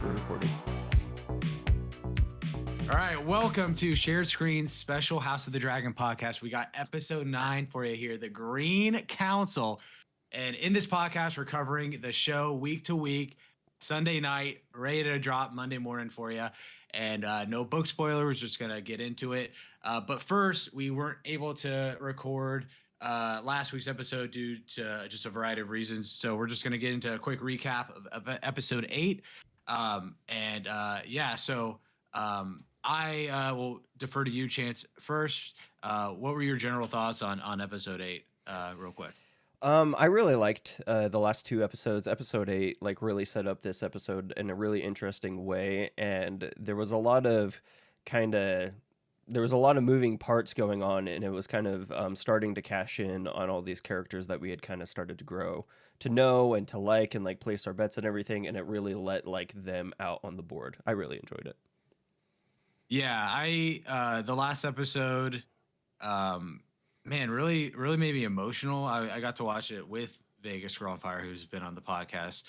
we're recording. All right, welcome to Shared Screen's special House of the Dragon podcast. We got episode 9 for you here, The Green Council. And in this podcast, we're covering the show week to week, Sunday night, ready to drop Monday morning for you. And no book spoilers, we're just going to get into it. But first, we weren't able to record last week's episode due to just a variety of reasons. So we're just going to get into a quick recap of episode 8. I will defer to you, Chance, first. What were your general thoughts on episode 8, real quick? I really liked the last two episodes. Episode 8 really set up this episode in a really interesting way, and there was a lot of moving parts going on, and it was kind of starting to cash in on all these characters that we had kind of started to grow to know and to like and place our bets and everything, and it really let them out on the board. I really enjoyed it. Yeah, the last episode, really made me emotional. I got to watch it with Vegas Girl on Fire, who's been on the podcast,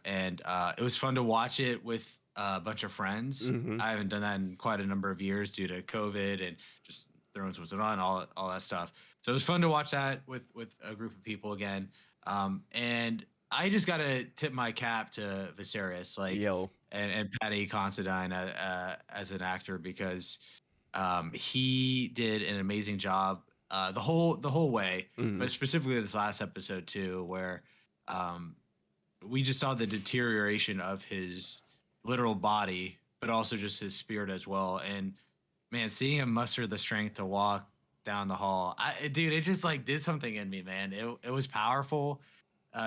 and it was fun to watch it with a bunch of friends. Mm-hmm. I haven't done that in quite a number of years due to COVID and just Thrones was on, all that stuff. So it was fun to watch that with a group of people again. And I just got to tip my cap to Viserys, and Paddy Considine as an actor, because he did an amazing job the whole way, Mm-hmm. but specifically this last episode too, where we just saw the deterioration of his literal body, but also just his spirit as well. And man, seeing him muster the strength to walk down the hall, it just did something in me, man. It was powerful.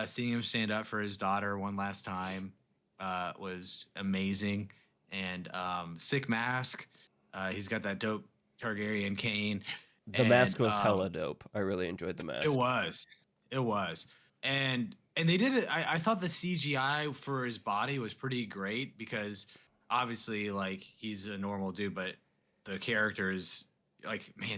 Seeing him stand up for his daughter one last time was amazing. And sick mask. He's got that dope Targaryen cane. The mask was hella dope. I really enjoyed the mask. It was. And they did it. I thought the CGI for his body was pretty great, because obviously he's a normal dude, but the character is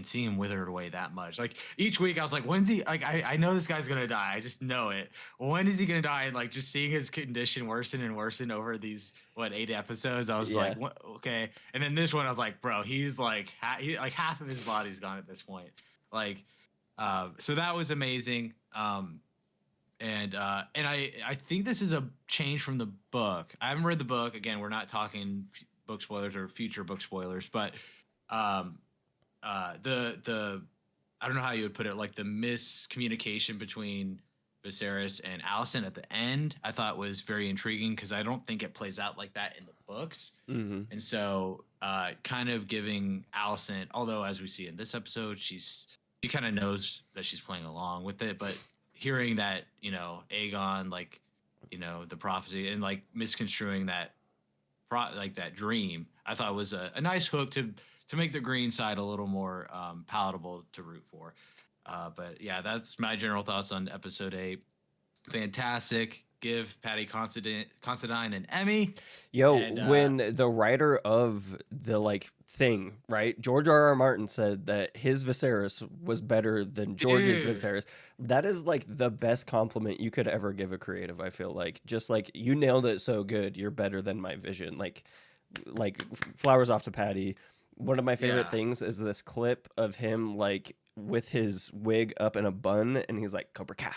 seeing him withered away that much. Each week I was like, when's he, I know this guy's going to die. I just know it. When is he going to die? And just seeing his condition worsen and worsen over these, 8 episodes, I was like, what? Okay. And then this one, I was like, bro, he's half of his body's gone at this point. So that was amazing. And I think this is a change from the book. I haven't read the book. Again, we're not talking book spoilers or future book spoilers, but the I don't know how you would put it, the miscommunication between Viserys and Alicent at the end, I thought was very intriguing, because I don't think it plays out like that in the books. Mm-hmm. And so kind of giving Alicent, although as we see in this episode, she kind of knows that she's playing along with it, but hearing that, Aegon, the prophecy, and misconstruing that that dream, I thought was a nice hook to make the green side a little more palatable to root for. But yeah, that's my general thoughts on episode 8. Fantastic. Give Paddy Considine an Emmy. When the writer of the thing, right, George R.R. Martin said that his Viserys was better than George's Viserys. That is the best compliment you could ever give a creative. I feel just you nailed it so good. You're better than my vision. Flowers off to Paddy. One of my favorite things is this clip of him with his wig up in a bun, and he's like, Cobra Kai.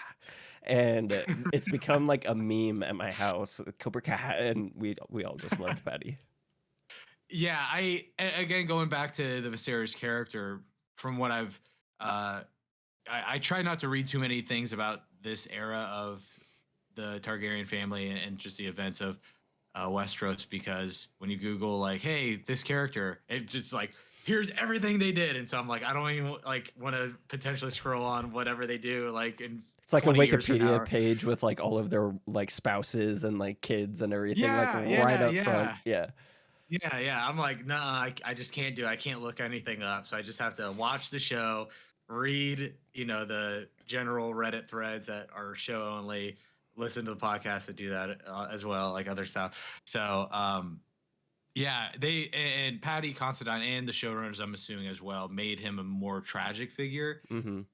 And it's become a meme at my house, Cobra Kai, and we all just loved Paddy. Yeah, again, going back to the Viserys character, from what I've I try not to read too many things about this era of the Targaryen family and just the events of Westeros, because when you Google hey, this character, it just here's everything they did, and so I'm I don't even want to potentially scroll on whatever they do in it's a Wikipedia page with all of their spouses and kids and everything right up front. Yeah. I'm nah, I just can't do it. I can't look anything up, so I just have to watch the show, read the general Reddit threads that are show only, listen to the podcasts that do that as well, other stuff. So yeah, they and Paddy Considine and the showrunners, I'm assuming as well, made him a more tragic figure,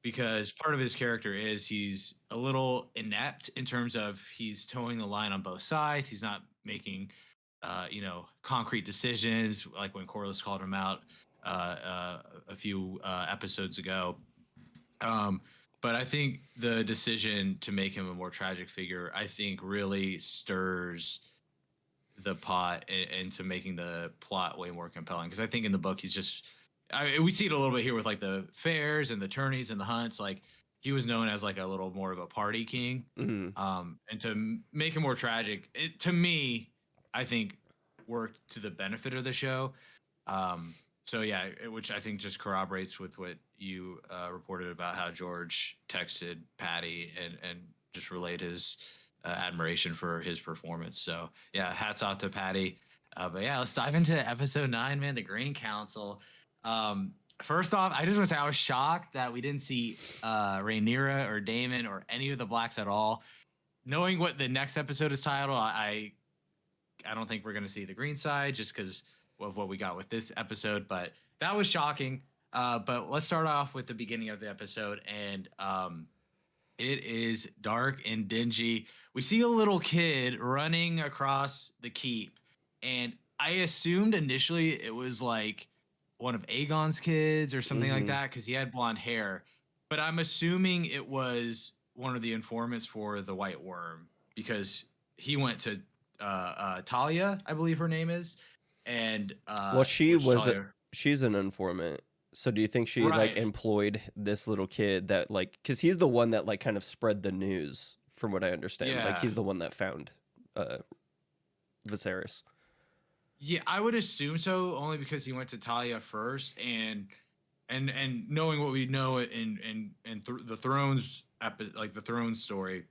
because part of his character is he's a little inept in terms of he's towing the line on both sides. He's not making concrete decisions, like when Corlys called him out a few episodes ago. Um, but I think the decision to make him a more tragic figure, I think, really stirs the pot into making the plot way more compelling. Because I think in the book he's just, we see it a little bit here with like the fairs and the tourneys and the hunts. Like he was known as like a little more of a party king, Hmm. and to make him more tragic, to me, I think worked to the benefit of the show. So yeah, which I think just corroborates with what you reported about how George texted Patty and just relayed his admiration for his performance. So yeah, hats off to Patty. But yeah, let's dive into episode 9, man. The Green Council. First off, I just want to say I was shocked that we didn't see Rhaenyra or Daemon or any of the blacks at all. Knowing what the next episode is titled, I don't think we're going to see the green side just because of what we got with this episode. But that was shocking. But let's start off with the beginning of the episode, and it is dark and dingy. We see a little kid running across the keep, and I assumed initially it was like one of Aegon's kids or something like Hmm. that because he had blonde hair. But I'm assuming it was one of the informants for the White Worm because he went to Talia, I believe her name is, and Well, which Talia, she's an informant. So do you think she like right? employed this little kid that like, because he's the one that like kind of spread the news, from what I understand. Like Yeah, he's the one that found uh Viserys. yeah, I would assume so, only because he went to Talia first, and knowing what we know the Thrones like the Thrones story,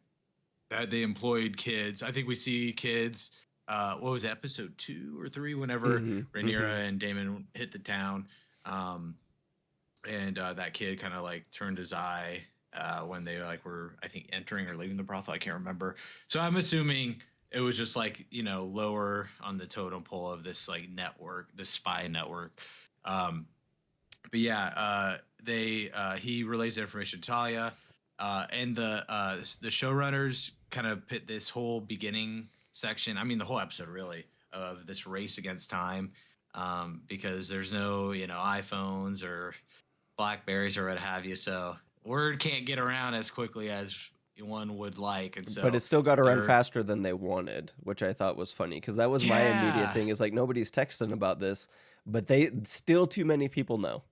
that they employed kids. I think we see kids. What was it, episode 2 or 3? Whenever Hmm. Hmm. Rhaenyra and Daemon hit the town, um, and that kid kind of like turned his eye when they like were, I think, entering or leaving the brothel. I can't remember. So I'm assuming it was just like lower on the totem pole of this like network, this spy network. Um, but yeah, they he relays the information to Talia, and the showrunners kind of put this whole beginning section. I mean, the whole episode really of this race against time, because there's no iPhones or Blackberries or what have you. So word can't get around as quickly as one would like, and But it so still got to run they're faster than they wanted, which I thought was funny because that was my immediate yeah, thing is like nobody's texting about this, but they still too many people know.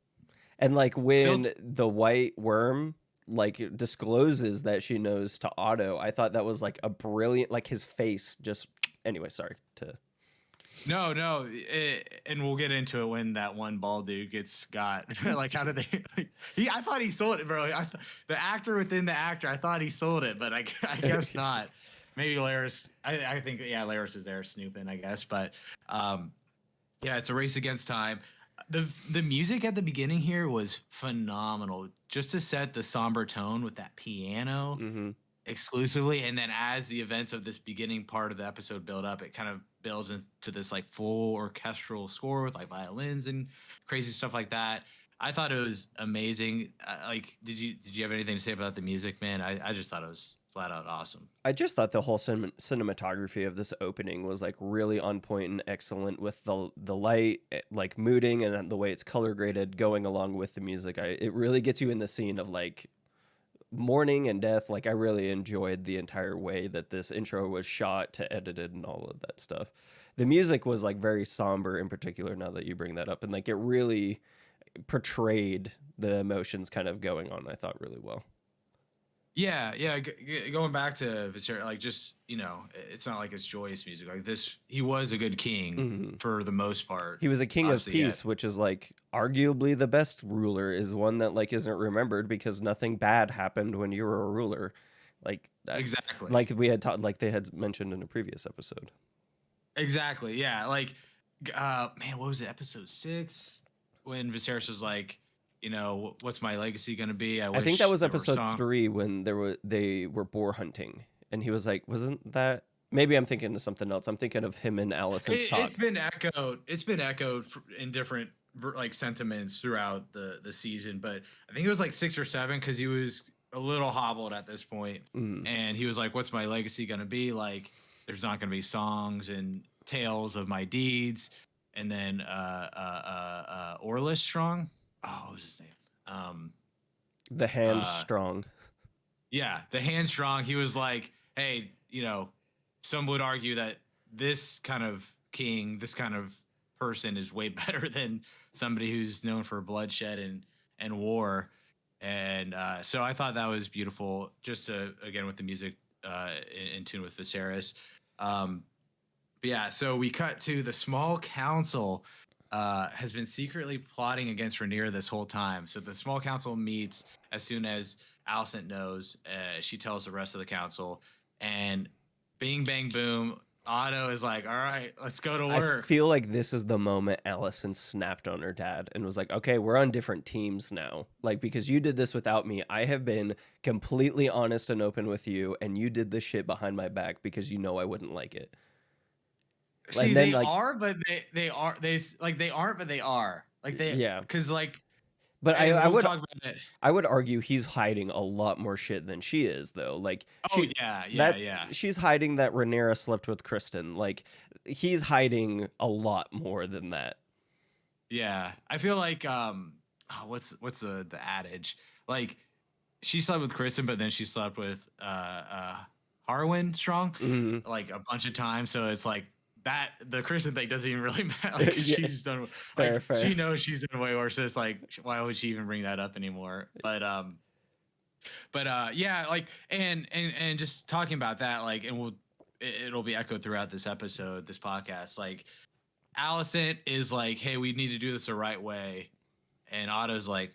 And like still when the White Worm like discloses that she knows to Otto, I thought that was like a brilliant, like his face just anyway, sorry to no, and we'll get into it when that one bald dude gets got. Like, how did they? Like, I thought he sold it, bro. The actor within the actor, I thought he sold it, but I guess not. Maybe Laris. I think yeah, Laris is there snooping, I guess. But yeah, it's a race against time. The music at the beginning here was phenomenal, just to set the somber tone with that piano hmm. exclusively, and then as the events of this beginning part of the episode build up, it kind of builds into this like full orchestral score with like violins and crazy stuff like that. I thought it was amazing. Like, did you have anything to say about the music, man? I just thought it was flat out awesome. I just thought the whole cinematography of this opening was like really on point and excellent with the light like mooding and then the way it's color graded going along with the music. It really gets you in the scene of like mourning and death. Like I really enjoyed the entire way that this intro was shot to edited and all of that stuff. The music was like very somber in particular now that you bring that up, and like it really portrayed the emotions kind of going on, I thought, really well. Yeah, yeah. Going back to Viserion, like, just it's not like it's joyous music. Like this, he was a good king Hmm. for the most part. He was a king of Obviously, yeah, peace, which is like arguably the best ruler, is one that like isn't remembered because nothing bad happened when you were a ruler. Like that, exactly, like we had taught, like they had mentioned in a previous episode. exactly. Yeah, like, man, what was it? Episode 6, when Viserys was like, what's my legacy gonna be? I I think that wish was there were episode songs. 3 when they were boar hunting, and he was like, "Wasn't that?" Maybe I'm thinking of something else. I'm thinking of him and Alicent's It's talk. been echoed. It's been echoed in different like sentiments throughout the season, but I think it was like 6 or 7 because he was a little hobbled at this point, Mm, and he was like, "What's my legacy gonna be? Like, there's not gonna be songs and tales of my deeds, and then Orlis Strong. Oh, what was his name? The hand Uh, strong. yeah, the hand strong. He was like, hey, some would argue that this kind of king, this kind of person is way better than somebody who's known for bloodshed and war. And so I thought that was beautiful, just again with the music in tune with Viserys. But yeah, so we cut to the small council has been secretly plotting against Rhaenyra this whole time. So the small council meets as soon as Alicent knows. She tells the rest of the council, and bing, bang, boom. Otto is like, all right, let's go to work. I feel like this is the moment Alicent snapped on her dad and was like, okay, we're on different teams now. Like, because you did this without me. I have been completely honest and open with you, and you did this shit behind my back because you know I wouldn't like it. See, And then, they like, are, but they aren't, but they are. Like they, yeah. because like, But and I we'll would talk about it. I would argue he's hiding a lot more shit than she is, though. Like, Oh yeah. she's hiding that Rhaenyra slept with Kristen. Like, he's hiding a lot more than that. Yeah, I feel like what's the adage? Like, she slept with Kristen, but then she slept with Harwin Strong Mhm. like a bunch of times. So it's like that the Kristen thing doesn't even really matter. Like Yeah, she's done fair, like fair. she knows she's done way worse. So it's like why would she even bring that up anymore? But yeah, like and just talking about that, like, and it'll be echoed throughout this episode, this podcast. Like, Alicent is like, hey, we need to do this the right way, and Otto's like,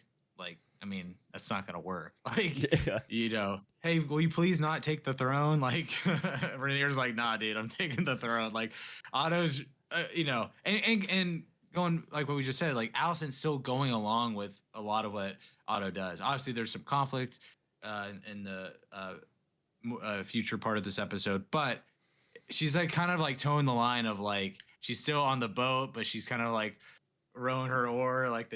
I mean, that's not gonna work. Like, Yeah. Hey, will you please not take the throne? Like, Rhaenyra's like, nah, dude, I'm taking the throne. Like, Otto's, and going like what we just said, like Alicent's still going along with a lot of what Otto does. Obviously, there's some conflict in the future part of this episode, but she's like kind of like towing the line of like she's still on the boat, but she's kind of like rowing her oar like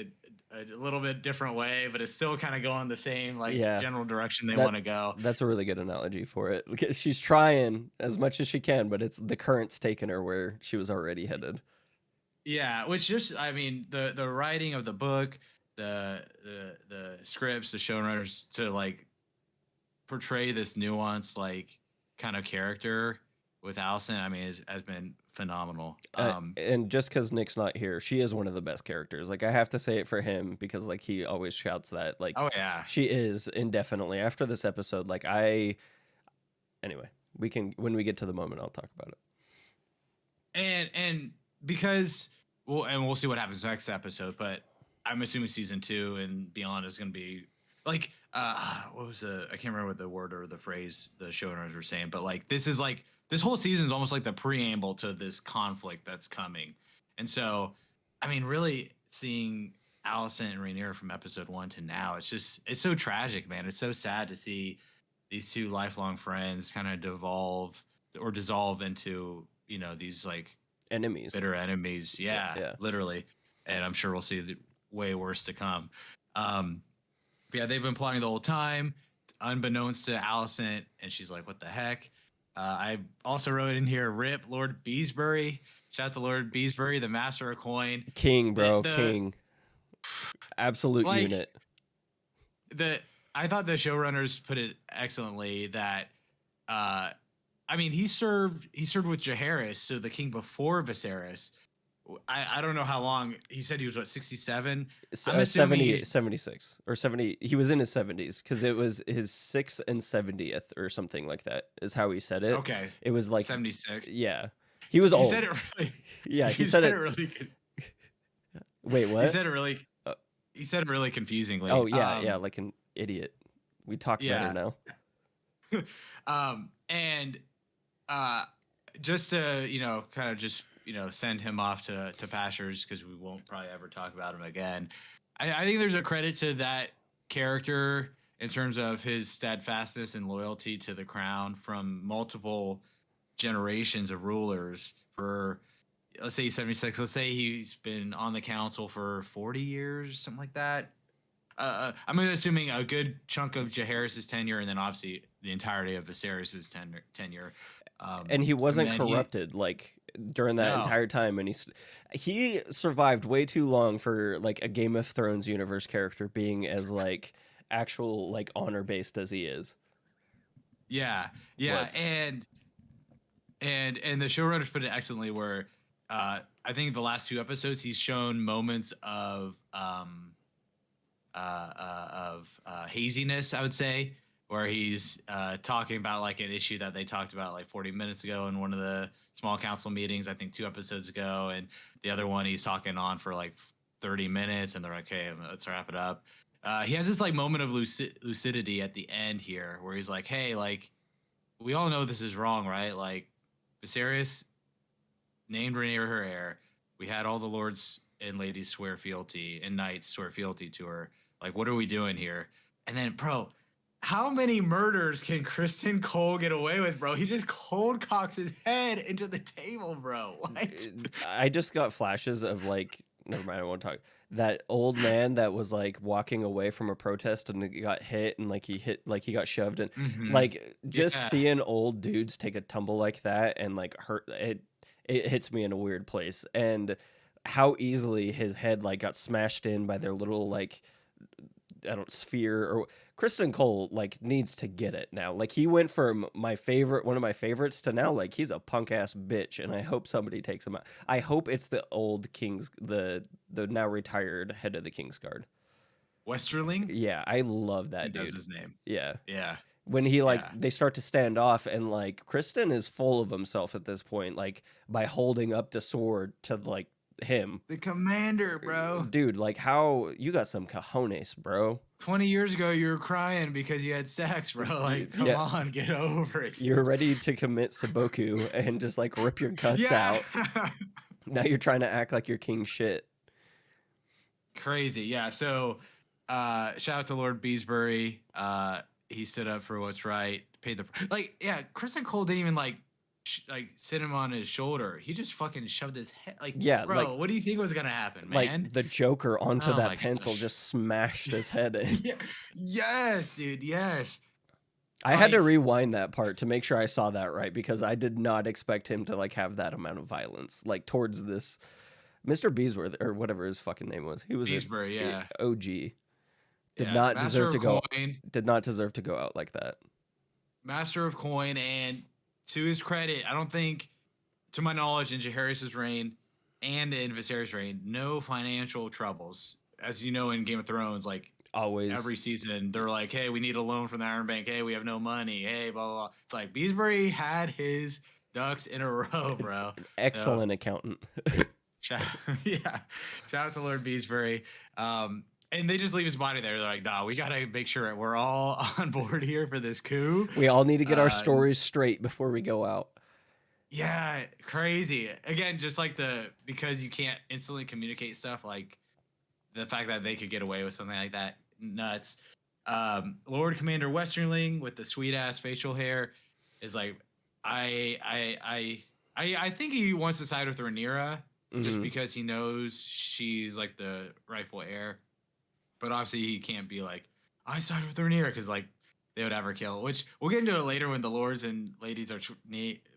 a little bit different way, but it's still kind of going the same like general direction they want to go. That's a really good analogy for it. Because she's trying as much as she can, but it's the current's taking her where she was already headed. Yeah, which just I mean the writing of the book, the scripts, the showrunners to like portray this nuanced like kind of character with Alicent, I mean, has been phenomenal. And just because Nick's not here, she is one of the best characters. Like, I have to say it for him because like he always shouts that. Like, oh yeah, she is indefinitely after this episode. Like, anyway, we can when we get to the moment, I'll talk about it. And because we'll see what happens next episode, but I'm assuming season 2 and beyond is going to be like what was I can't remember what the word or the phrase the showrunners were saying, but like this whole season is almost like the preamble to this conflict that's coming. And so, I mean, really seeing Alicent and Rhaenyra from episode 1 to now, it's so tragic, man. It's so sad to see these two lifelong friends kind of dissolve into, these like enemies, bitter enemies. Yeah, literally. And I'm sure we'll see the way worse to come. But yeah, they've been plotting the whole time, unbeknownst to Alicent, and she's like, what the heck? I also wrote in here, rip Lord Beesbury. Shout out to Lord Beesbury, the master of coin. King, bro, king. Absolute like, unit. I thought the showrunners put it excellently that I mean, he served with Jaehaerys, so the king before Viserys. I don't know how long. He said he was, what, 67? I'm assuming 76 or 70. He was in his 70s because it was his 6th and 70th or something like that is how he said it. Okay. It was like 76. Yeah. He was old. He said it really. Yeah, he said it really good. Wait, what? He said it really confusingly. Oh, yeah, like an idiot. We talk better now. And just to, kind of just send him off to pastures because we won't probably ever talk about him again. I think there's a credit to that character in terms of his steadfastness and loyalty to the crown from multiple generations of rulers for, let's say he's 76. Let's say he's been on the council for 40 years, something like that. I'm assuming a good chunk of Jaehaerys' tenure, and then obviously the entirety of Viserys' tenure. And he wasn't corrupted. during that No. entire time, and he survived way too long for like a Game of Thrones universe character being as like actual like honor based as he is. Yeah, Was. and the showrunners put it excellently. Where I think the last 2 episodes he's shown moments of haziness, I would say, where he's talking about like an issue that they talked about like 40 minutes ago in one of the small council meetings, I think 2 episodes ago, and the other one he's talking on for like 30 minutes, and they're like, "Okay, let's wrap it up." He has this like moment of lucidity at the end here, where he's like, "Hey, like, we all know this is wrong, right? Like, Viserys named Rhaenyra her heir. We had all the lords and ladies swear fealty and knights swear fealty to her. Like, what are we doing here?" And then, bro, how many murders can Kristen Cole get away with, bro? He just cold cocks his head into the table, bro. What? I just got flashes of like, never mind, I won't talk. That old man that was like walking away from a protest and he got hit and like he got shoved and like just Yeah. seeing old dudes take a tumble like that and like hurt it hits me in a weird place. And how easily his head like got smashed in by their little like I don't sphere or Kristen Cole like needs to get it now. Like he went from my favorite, one of my favorites, to now like he's a punk ass bitch, and I hope somebody takes him out. I hope it's the old King's, the now retired head of the King's Guard. Westerling? Yeah, I love I that think that's dude. his name. Yeah, Yeah. when he like Yeah. they start to stand off, and like Kristen is full of himself at this point, like by holding up the sword to like him. The commander, bro. Dude, like how you got some cojones, bro. 20 years ago, you were crying because you had sex, bro. Like, come Yeah. on, get over it. You're ready to commit Saboku and just like rip your guts out. Now you're trying to act like you're king shit. Crazy. Yeah. So shout out to Lord Beesbury. He stood up for what's right, paid the like, yeah, Kristen Cole didn't even like sit him on his shoulder. He just fucking shoved his head. Like, Yeah, bro, like, what do you think was gonna happen, man? like the Joker onto Oh that my pencil gosh. just smashed his head in. Yeah. Yes, dude. Yes. I had to Like, rewind that part to make sure I saw that right, because I did not expect him to like have that amount of violence like towards this Mr. Beesworth or whatever his fucking name was. He was Beesbury, yeah. OG. Did Yeah. not Master deserve to of go. Coin. Did not deserve to go out like that. Master of Coin, and to his credit, I don't think, to my knowledge, in Jaehaerys' reign and in Viserys' reign, no financial troubles. As you know, in Game of Thrones, like Always. every season, they're like, "Hey, we need a loan from the Iron Bank. Hey, we have no money. Hey, blah blah blah." It's like Beesbury had his ducks in a row, bro. Excellent accountant. Yeah, shout out to Lord Beesbury. And they just leave his body there. They're like, "Nah, we gotta make sure we're all on board here for this coup." We all need to get our stories straight before we go out. Yeah, crazy. Again, just like because you can't instantly communicate stuff, like the fact that they could get away with something like that, nuts. Lord Commander Westerling with the sweet ass facial hair is like, I think he wants to side with Rhaenyra just because he knows she's like the rightful heir, but obviously he can't be like, I side with Rhaenyra, because like they would have her kill. Which we'll get into it later when the lords and ladies are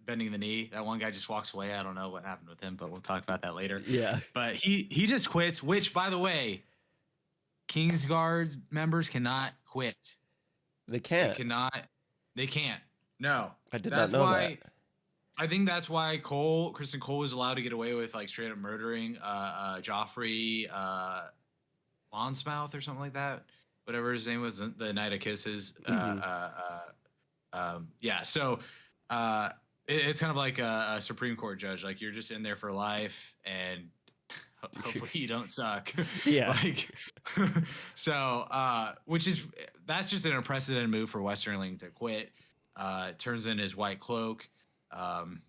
bending the knee. That one guy just walks away. I don't know what happened with him, but we'll talk about that later. Yeah. But he just quits, which, by the way, Kingsguard members cannot quit. They can't. They can't. No. I did not know that. I think that's why Kristen Cole was allowed to get away with like straight up murdering Joffrey Lonsmouth or something like that. Whatever his name was, the Night of Kisses. Yeah. So it's kind of like a Supreme Court judge. Like, you're just in there for life, and hopefully you don't suck. Yeah. Like, so that's just an unprecedented move for Westerling to quit. Turns in his white cloak. I'm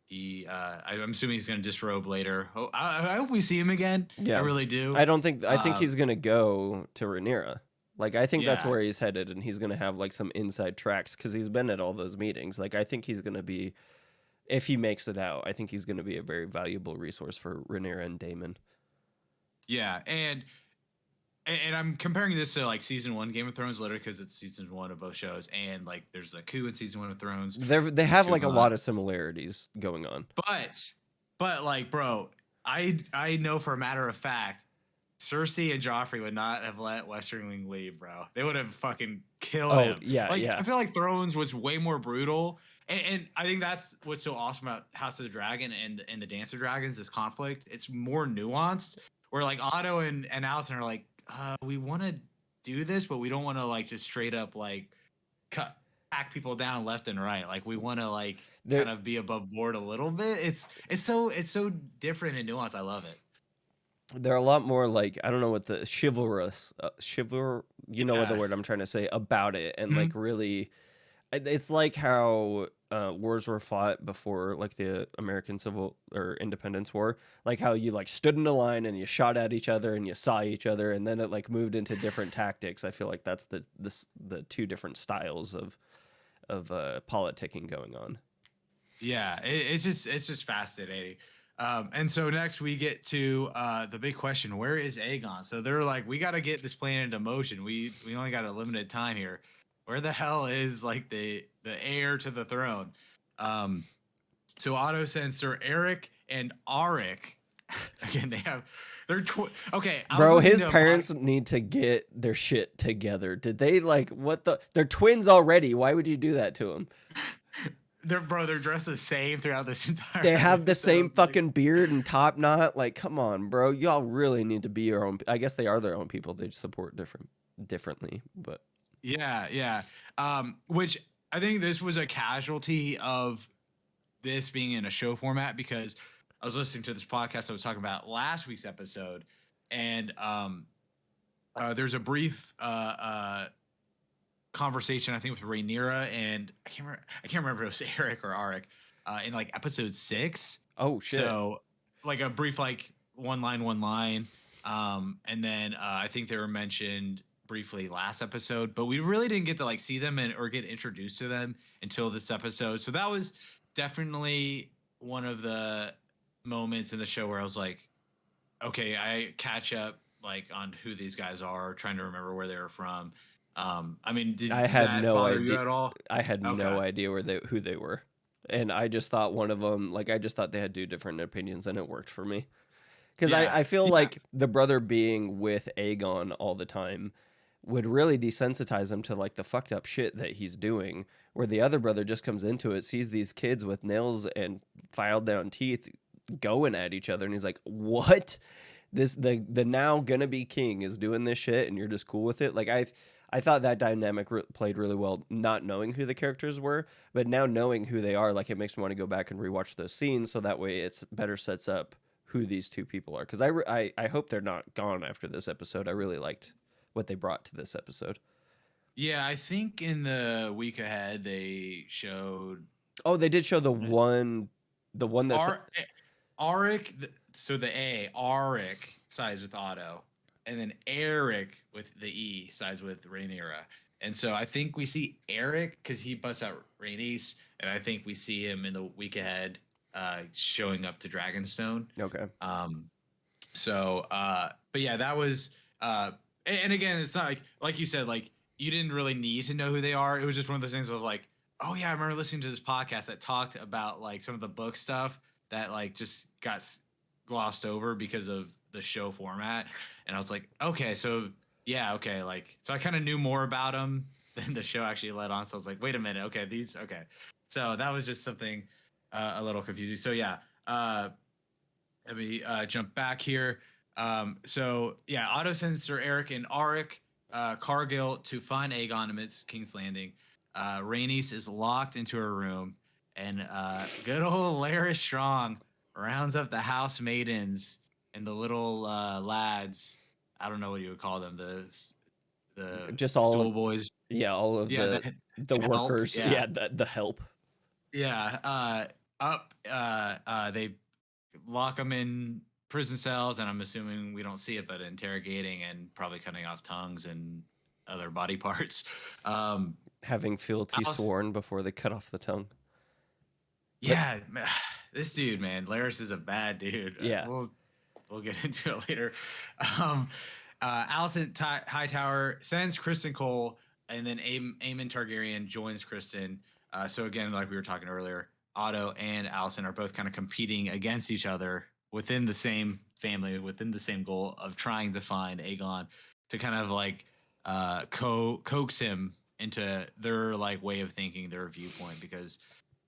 assuming he's going to disrobe later. I hope we see him again. Yeah. I really do. I think he's going to go to Rhaenyra. Like, I think that's Yeah. where he's headed, and he's going to have like some inside tracks because he's been at all those meetings. Like, I think he's going to be, if he makes it out, I think he's going to be a very valuable resource for Rhaenyra and Daemon. Yeah, and I'm comparing this to like season 1 Game of Thrones, literally, because it's season 1 of both shows, and like there's a coup in season 1 of Thrones. They have like a lot of similarities going on. But But like, bro, I know for a matter of fact, Cersei and Joffrey would not have let Westerling leave, bro. They would have fucking killed Oh him. yeah, Like, yeah. I feel like Thrones was way more brutal, and I think that's what's so awesome about House of the Dragon and the Dance of Dragons. This conflict, it's more nuanced. Where like Otto and Alicent are like, we want to do this, but we don't want to like just straight up like cut hack people down left and right. Like we want to like There kind of be above board a little bit. It's so different and nuanced. I love it. there are a lot more like I don't know what the chivalrous you know what the Yeah. word I'm trying to say about it, and Mhm. like really it's like how wars were fought before like the American Civil or Independence War, like how you like stood in a line and you shot at each other and you saw each other, and then it like moved into different tactics. I feel like that's the two different styles of politicking going on. Yeah, it's just fascinating. And so next we get to the big question: where is Aegon? So they're like, we got to get this plan into motion. We only got a limited time here. Where the hell is like the heir to the throne? Um, so Otto sends Sir Eric and Arik. Again, they're okay. I was Bro, listening his to a pod. parents need to get their shit together. Did they like what the? They're twins already. Why would you do that to them? They're dressed the same throughout this entire They have the episode. I same was like, fucking beard and top knot. Like, come on, bro. Y'all really need to be your own. I guess they are their own people. They just support differently. But yeah, yeah. Which I think this was a casualty of this being in a show format because I was listening to this podcast I was talking about last week's episode, and there's a brief conversation I think with Rhaenyra and I can't remember if it was Eric or Arik in like episode 6. oh shit. So like a brief like one line, and then I think they were mentioned briefly last episode, but we really didn't get to like see them or get introduced to them until this episode. So that was definitely one of the moments in the show where I was like, okay, I catch up like on who these guys are, trying to remember where they were from. I mean, I did had that no bother you idea. at all? I had Okay. no idea who they were, and I just thought one of them. Like, I just thought they had two different opinions, and it worked for me. Because Yeah. I feel Yeah. like the brother being with Aegon all the time would really desensitize him to like the fucked up shit that he's doing. Where the other brother just comes into it, sees these kids with nails and filed down teeth going at each other, and he's like, "What? The now gonna be king is doing this shit, and you're just cool with it." Like I thought that dynamic played really well, not knowing who the characters were, but now knowing who they are, like it makes me want to go back and rewatch those scenes, so that way it's better sets up who these two people are. Because I hope they're not gone after this episode. I really liked what they brought to this episode. Yeah, I think in the week ahead they showed Oh, they did show the one that's Arik, so the A, Arik sides with Otto, and then Eric with the E sides with Rhaenyra. And so I think we see Eric because he busts out Rhaenys, and I think we see him in the week ahead showing up to Dragonstone. okay. But yeah, that was and again, it's not like you said, like you didn't really need to know who they are. It was just one of those things of like, oh yeah, I remember listening to this podcast that talked about like some of the book stuff that like just got glossed over because of the show format, and I was like, okay, so yeah, okay, like so I kind of knew more about them than the show actually led on. So I was like, wait a minute, okay. So that was just something a little confusing. So yeah, let me jump back here. So yeah, Otto sends Sir Eric and Arik Cargill to find Aegon amidst King's Landing. Rhaenys is locked into her room, and good old Larys Strong rounds up the house maidens and the little lads. I don't know what you would call them. The Just all stool boys. all of Yeah, the the help. workers. Yeah, Yeah, the help. yeah. They lock them in prison cells, and I'm assuming we don't see it, but interrogating and probably cutting off tongues and other body parts. Having fealty Alice- sworn before they cut off the tongue. yeah, this dude, man, Larys is a bad dude. Yeah. We'll get into it later. Alicent Hightower sends Kristen Cole, and then Aemon Targaryen joins Kristen. So again, like we were talking earlier, Otto and Alicent are both kind of competing against each other within the same family, within the same goal of trying to find Aegon to kind of like coax him into their like way of thinking, their viewpoint, because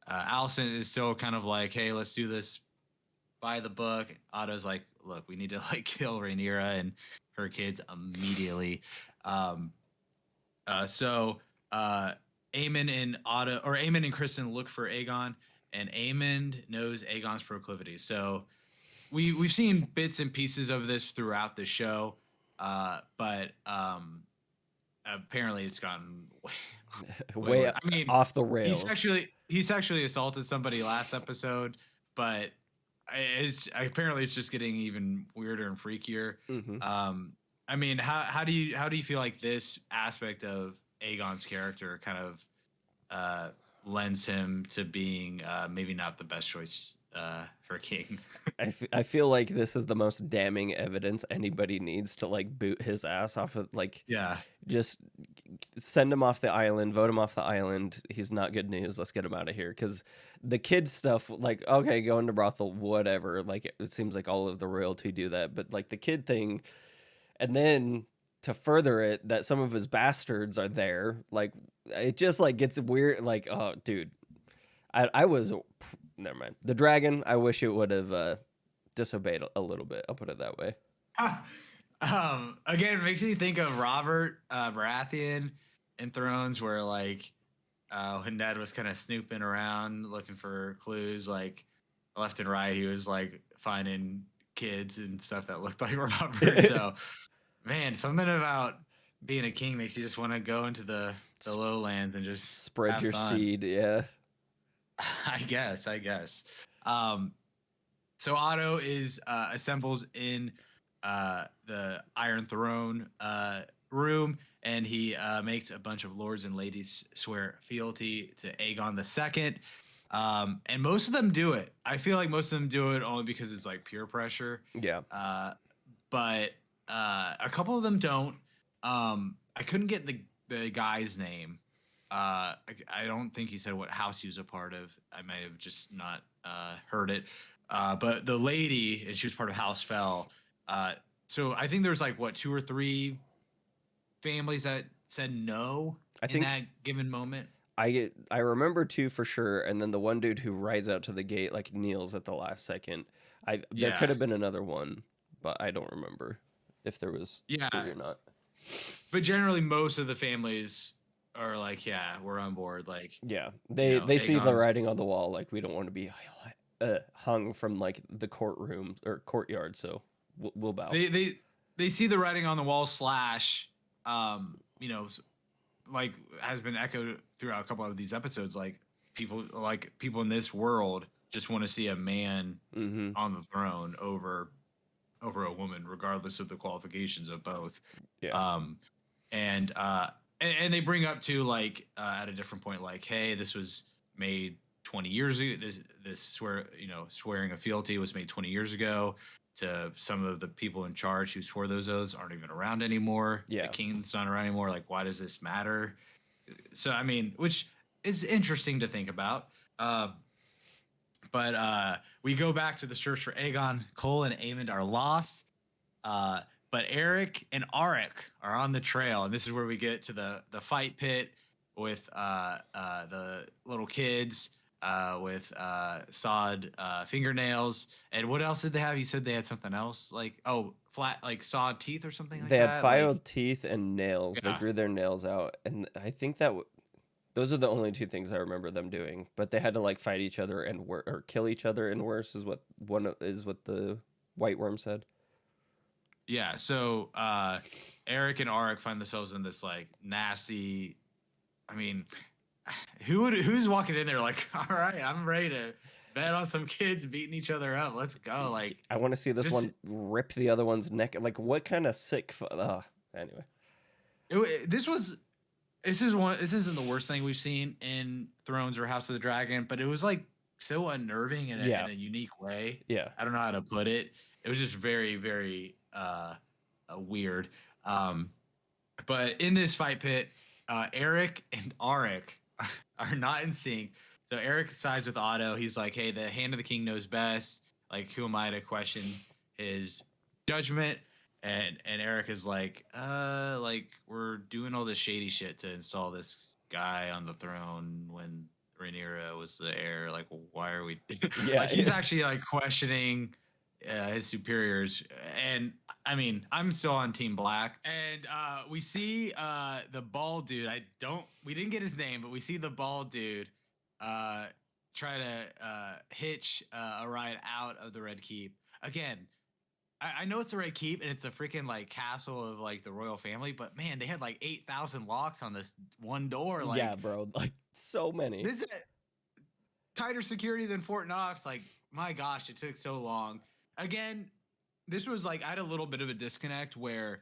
Alicent is still kind of like, hey, let's do this by the book. Otto's like, look, we need to like kill Rhaenyra and her kids immediately. Um, so Aemon and Otto, or Aemon and Kristen, look for Aegon, and Aemon knows Aegon's proclivities. So we've seen bits and pieces of this throughout the show, but apparently it's gotten Way I mean, off the rails. he's actually assaulted somebody last episode, but apparently it's just getting even weirder and freakier. Hmm. I mean, how do you feel like this aspect of Aegon's character kind of lends him to being maybe not the best choice for king? I feel like this is the most damning evidence anybody needs to like boot his ass off of, like, Yeah. just send him off the island, vote him off the island. He's not good news. Let's get him out of here. Because the kids stuff, like, okay, going to brothel, whatever. Like, it seems like all of the royalty do that. But like the kid thing, and then to further it, that some of his bastards are there. Like, it just like gets weird. Like, oh, dude, I was never mind. The dragon, I wish it would have disobeyed a little bit. I'll put it that way. Again, it makes me think of Robert Baratheon in Thrones, where like when Ned was kind of snooping around looking for clues, like left and right, he was like finding kids and stuff that looked like Robert. So, man, something about being a king makes you just want to go into the lowlands and just Spread have your fun. seed, yeah. I guess. So Otto is assembles in the Iron Throne room, and he makes a bunch of lords and ladies swear fealty to Aegon II. And most of them do it. I feel like most of them do it only because it's like peer pressure. Yeah. But a couple of them don't. I couldn't get the guy's name. I don't think he said what house he was a part of. I may have just not heard it. But the lady, and she was part of House Fell. So I think there's like what 2 or 3 families that said no I in think that given moment. I remember 2 for sure, and then the one dude who rides out to the gate like kneels at the last second. There Yeah. could have been another one, but I don't remember if there was 3 Yeah. or not. But generally, most of the families are like, yeah, we're on board. Like, Yeah, you they know, they see the Aegon's writing on the wall. Like, we don't want to be hung from like the courtroom or courtyard, so we'll bow. they see the writing on the wall slash you know, like has been echoed throughout a couple of these episodes, like people in this world just want to see a man Hmm. on the throne over a woman, regardless of the qualifications of both. Yeah. And they bring up too, like at a different point, like, hey, this was made 20 years ago. This swearing of fealty was made 20 years ago. To some of the people in charge who swore those oaths aren't even around anymore. Yeah. The king's not around anymore. Like, why does this matter? So I mean, which is interesting to think about. But we go back to the search for Aegon. Cole and Aemond are lost. But Eric and Arik are on the trail, and this is where we get to the fight pit with the little kids with sawed fingernails. And what else did they have? He said they had something else, like flat, like sawed teeth or something like They that. had filed teeth and nails. They Yeah. grew their nails out, and I think those are the only 2 things I remember them doing. But they had to like fight each other and or kill each other, and worse is what the White Worm said. Yeah, so Eric and Arik find themselves in this like nasty. I mean, who's walking in there like, all right, I'm ready to bet on some kids beating each other up. Let's go. Like, I want to see this one rip the other one's neck. Like, what kind of sick? Anyway, this isn't the worst thing we've seen in Thrones or House of the Dragon, but it was like so unnerving in a unique way. Yeah. I don't know how to put it. It was just very, very weird. But in this fight pit, Eric and Arik are not in sync. So Eric sides with Otto. He's like, hey, the hand of the king knows best. Like, who am I to question his judgment? And Eric is like we're doing all this shady shit to install this guy on the throne when Rhaenyra was the heir. Like, why are we Yeah. like he's actually like questioning his superiors. And I mean, I'm still on Team Black. And we see the bald dude. We didn't get his name, but we see the bald dude try to hitch a ride out of the Red Keep. Again, I know it's a Red Keep and it's a freaking like castle of like the royal family, but man, they had like 8,000 locks on this one door. Like, yeah, bro, like so many. this is tighter security than Fort Knox. Like, my gosh, it took so long. Again, this was like I had a little bit of a disconnect where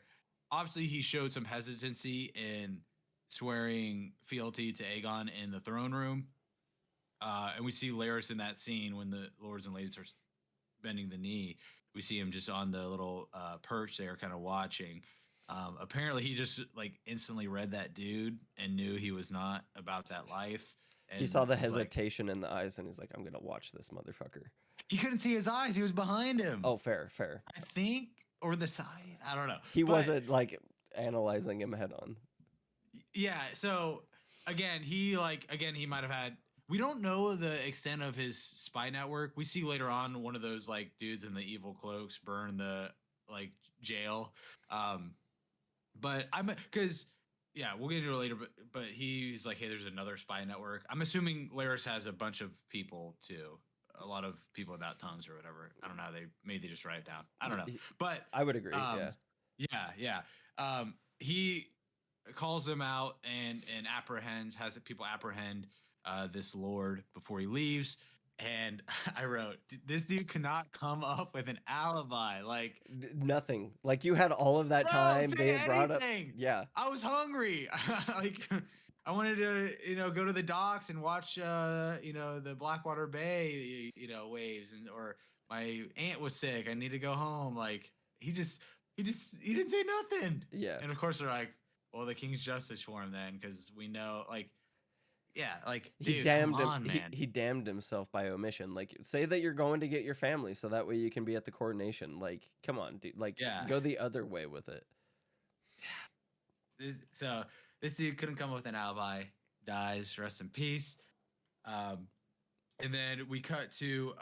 obviously he showed some hesitancy in swearing fealty to Aegon in the throne room. And we see Larys in that scene when the lords and ladies are bending the knee. We see him just on the little perch there, kind of watching. Apparently, he just like instantly read that dude and knew he was not about that life. And He saw the was hesitation in the eyes, and he's like, "I'm gonna watch this motherfucker." he couldn't see his eyes; he was behind him. Oh, fair. I think, or the side. I don't know. He wasn't like analyzing him head on. Yeah. So again, he might have had. We don't know the extent of his spy network. We see later on one of those like dudes in the evil cloaks burn the like jail. But because we'll get into it later. But he's like, hey, there's another spy network. I'm assuming Larys has a bunch of people too. A lot of people without tongues or whatever. I don't know how they just write it down. I don't know. But I would agree. Yeah. He calls them out and has people apprehend this lord before he leaves. And I wrote, this dude cannot come up with an alibi. Like nothing. Like you had all of that time. They had brought up. Yeah. I was hungry. Like I wanted to, go to the docks and watch, the Blackwater Bay, waves, or my aunt was sick. I need to go home. Like he didn't say nothing. Yeah. And of course they're like, well, the king's justice for him then, because we know, like, yeah, like he damned him. He damned himself by omission. Like, say that you're going to get your family, so that way you can be at the coronation. Like, come on, dude. Like, go the other way with it. So this dude couldn't come up with an alibi. Dies. Rest in peace. And then we cut to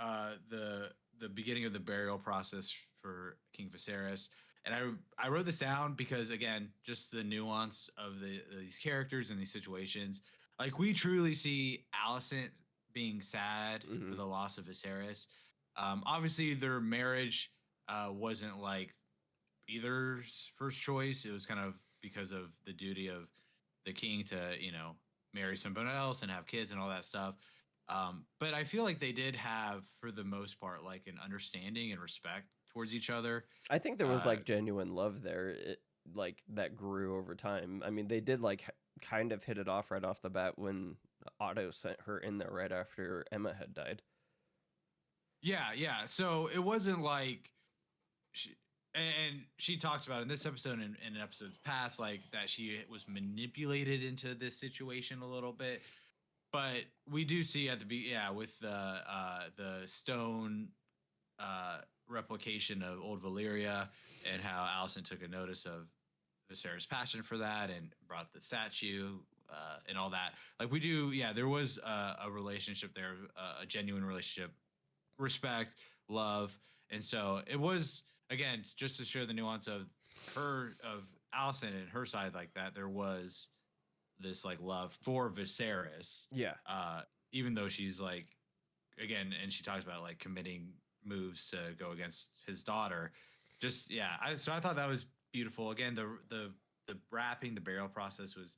the beginning of the burial process for King Viserys. And I wrote this down because, again, just the nuance of these characters and these situations. Like, we truly see Alicent being sad for the loss of Viserys. Obviously, their marriage wasn't, like, either's first choice. It was kind of because of the duty of the king to, marry somebody else and have kids and all that stuff. But I feel like they did have, for the most part, like, an understanding and respect towards each other. I think there was like genuine love there, like that grew over time. I mean, they did like kind of hit it off right off the bat when Otto sent her in there right after Emma had died. Yeah. So it wasn't like she talks about in this episode and in episodes past, like that she was manipulated into this situation a little bit. But we do see at the with the stone replication of old Valyria and how Alicent took a notice of Viserys' passion for that and brought the statue and all that. Like we do, there was a relationship there, a genuine relationship, respect, love, and so it was, again, just to show the nuance of Alicent and her side, like that there was this like love for Viserys. Yeah. Even though she's like, again, and she talks about like committing moves to go against his daughter. Just so I thought that was beautiful. Again, the wrapping, the burial process was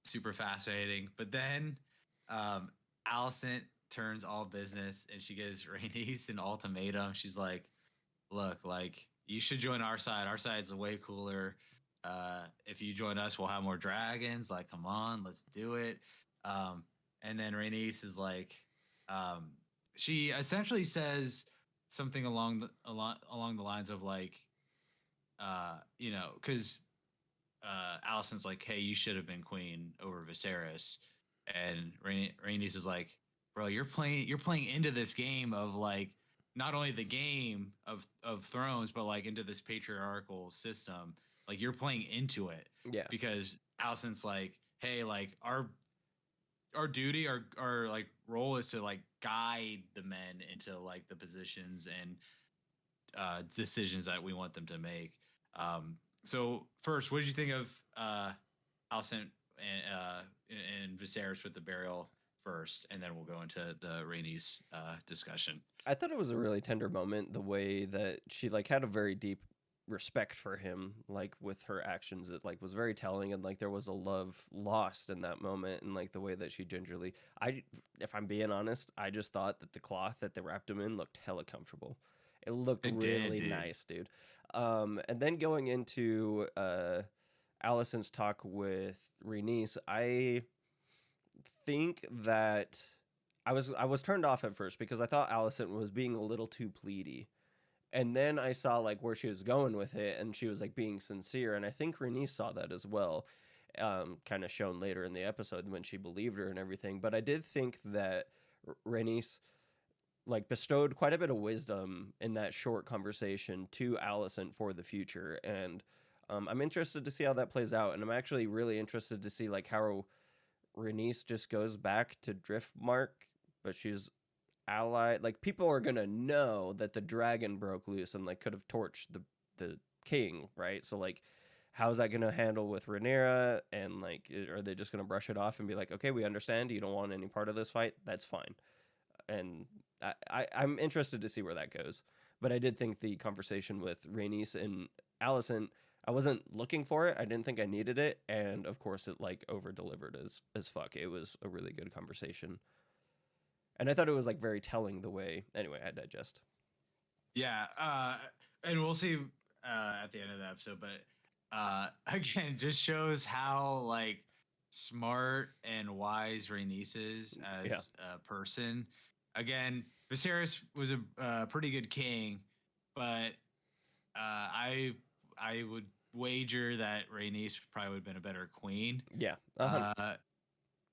super fascinating. But then Alicent turns all business and she gives Rhaenys an ultimatum. She's like, look, like you should join our side. Our side's way cooler. If you join us, we'll have more dragons. Like, come on, let's do it. And then Rhaenys is like, she essentially says something along the lines of like, because Alicent's like, hey, you should have been queen over Viserys. And Rhaenys is like, bro, you're playing into this game of like not only the game of Thrones, but like into this patriarchal system. Like you're playing into it Yeah. because Alicent's like, hey, like our duty, our like role is to like guide the men into like the positions and decisions that we want them to make. So first, what did you think of Alicent and Viserys with the burial first, and then we'll go into the Rhaenys discussion. I thought it was a really tender moment, the way that she like had a very deep respect for him, like with her actions. It like was very telling, and like there was a love lost in that moment, and like the way that she gingerly. If I'm being honest, I just thought that the cloth that they wrapped him in looked hella comfortable. It looked It did, really dude. nice, dude. And then going into Allison's talk with Rhaenys, I think that I was turned off at first because I thought Alicent was being a little too pleady. And then I saw like where she was going with it, and she was like being sincere, and I think Rhaenys saw that as well. Kind of shown later in the episode when she believed her and everything. But I did think that Rhaenys like bestowed quite a bit of wisdom in that short conversation to Alicent for the future, and I'm interested to see how that plays out. And I'm actually really interested to see like how Rhaenys just goes back to Driftmark, but she's allied. Like people are gonna know that the dragon broke loose and like could have torched the king, right? So like, how's that gonna handle with Rhaenyra? And like, are they just gonna brush it off and be like, okay, we understand. You don't want any part of this fight. That's fine. And I'm interested to see where that goes. But I did think the conversation with Rhaenys and Alicent, I wasn't looking for it. I didn't think I needed it, and of course, it like over delivered as fuck. It was a really good conversation, and I thought it was like very telling the way. Anyway, I digest. Yeah, and we'll see at the end of the episode. But again, just shows how like smart and wise Rhaenys is Yeah, as a person. Again, Viserys was a pretty good king, but I would wager that Rhaenys probably would have been a better queen. yeah, Uh,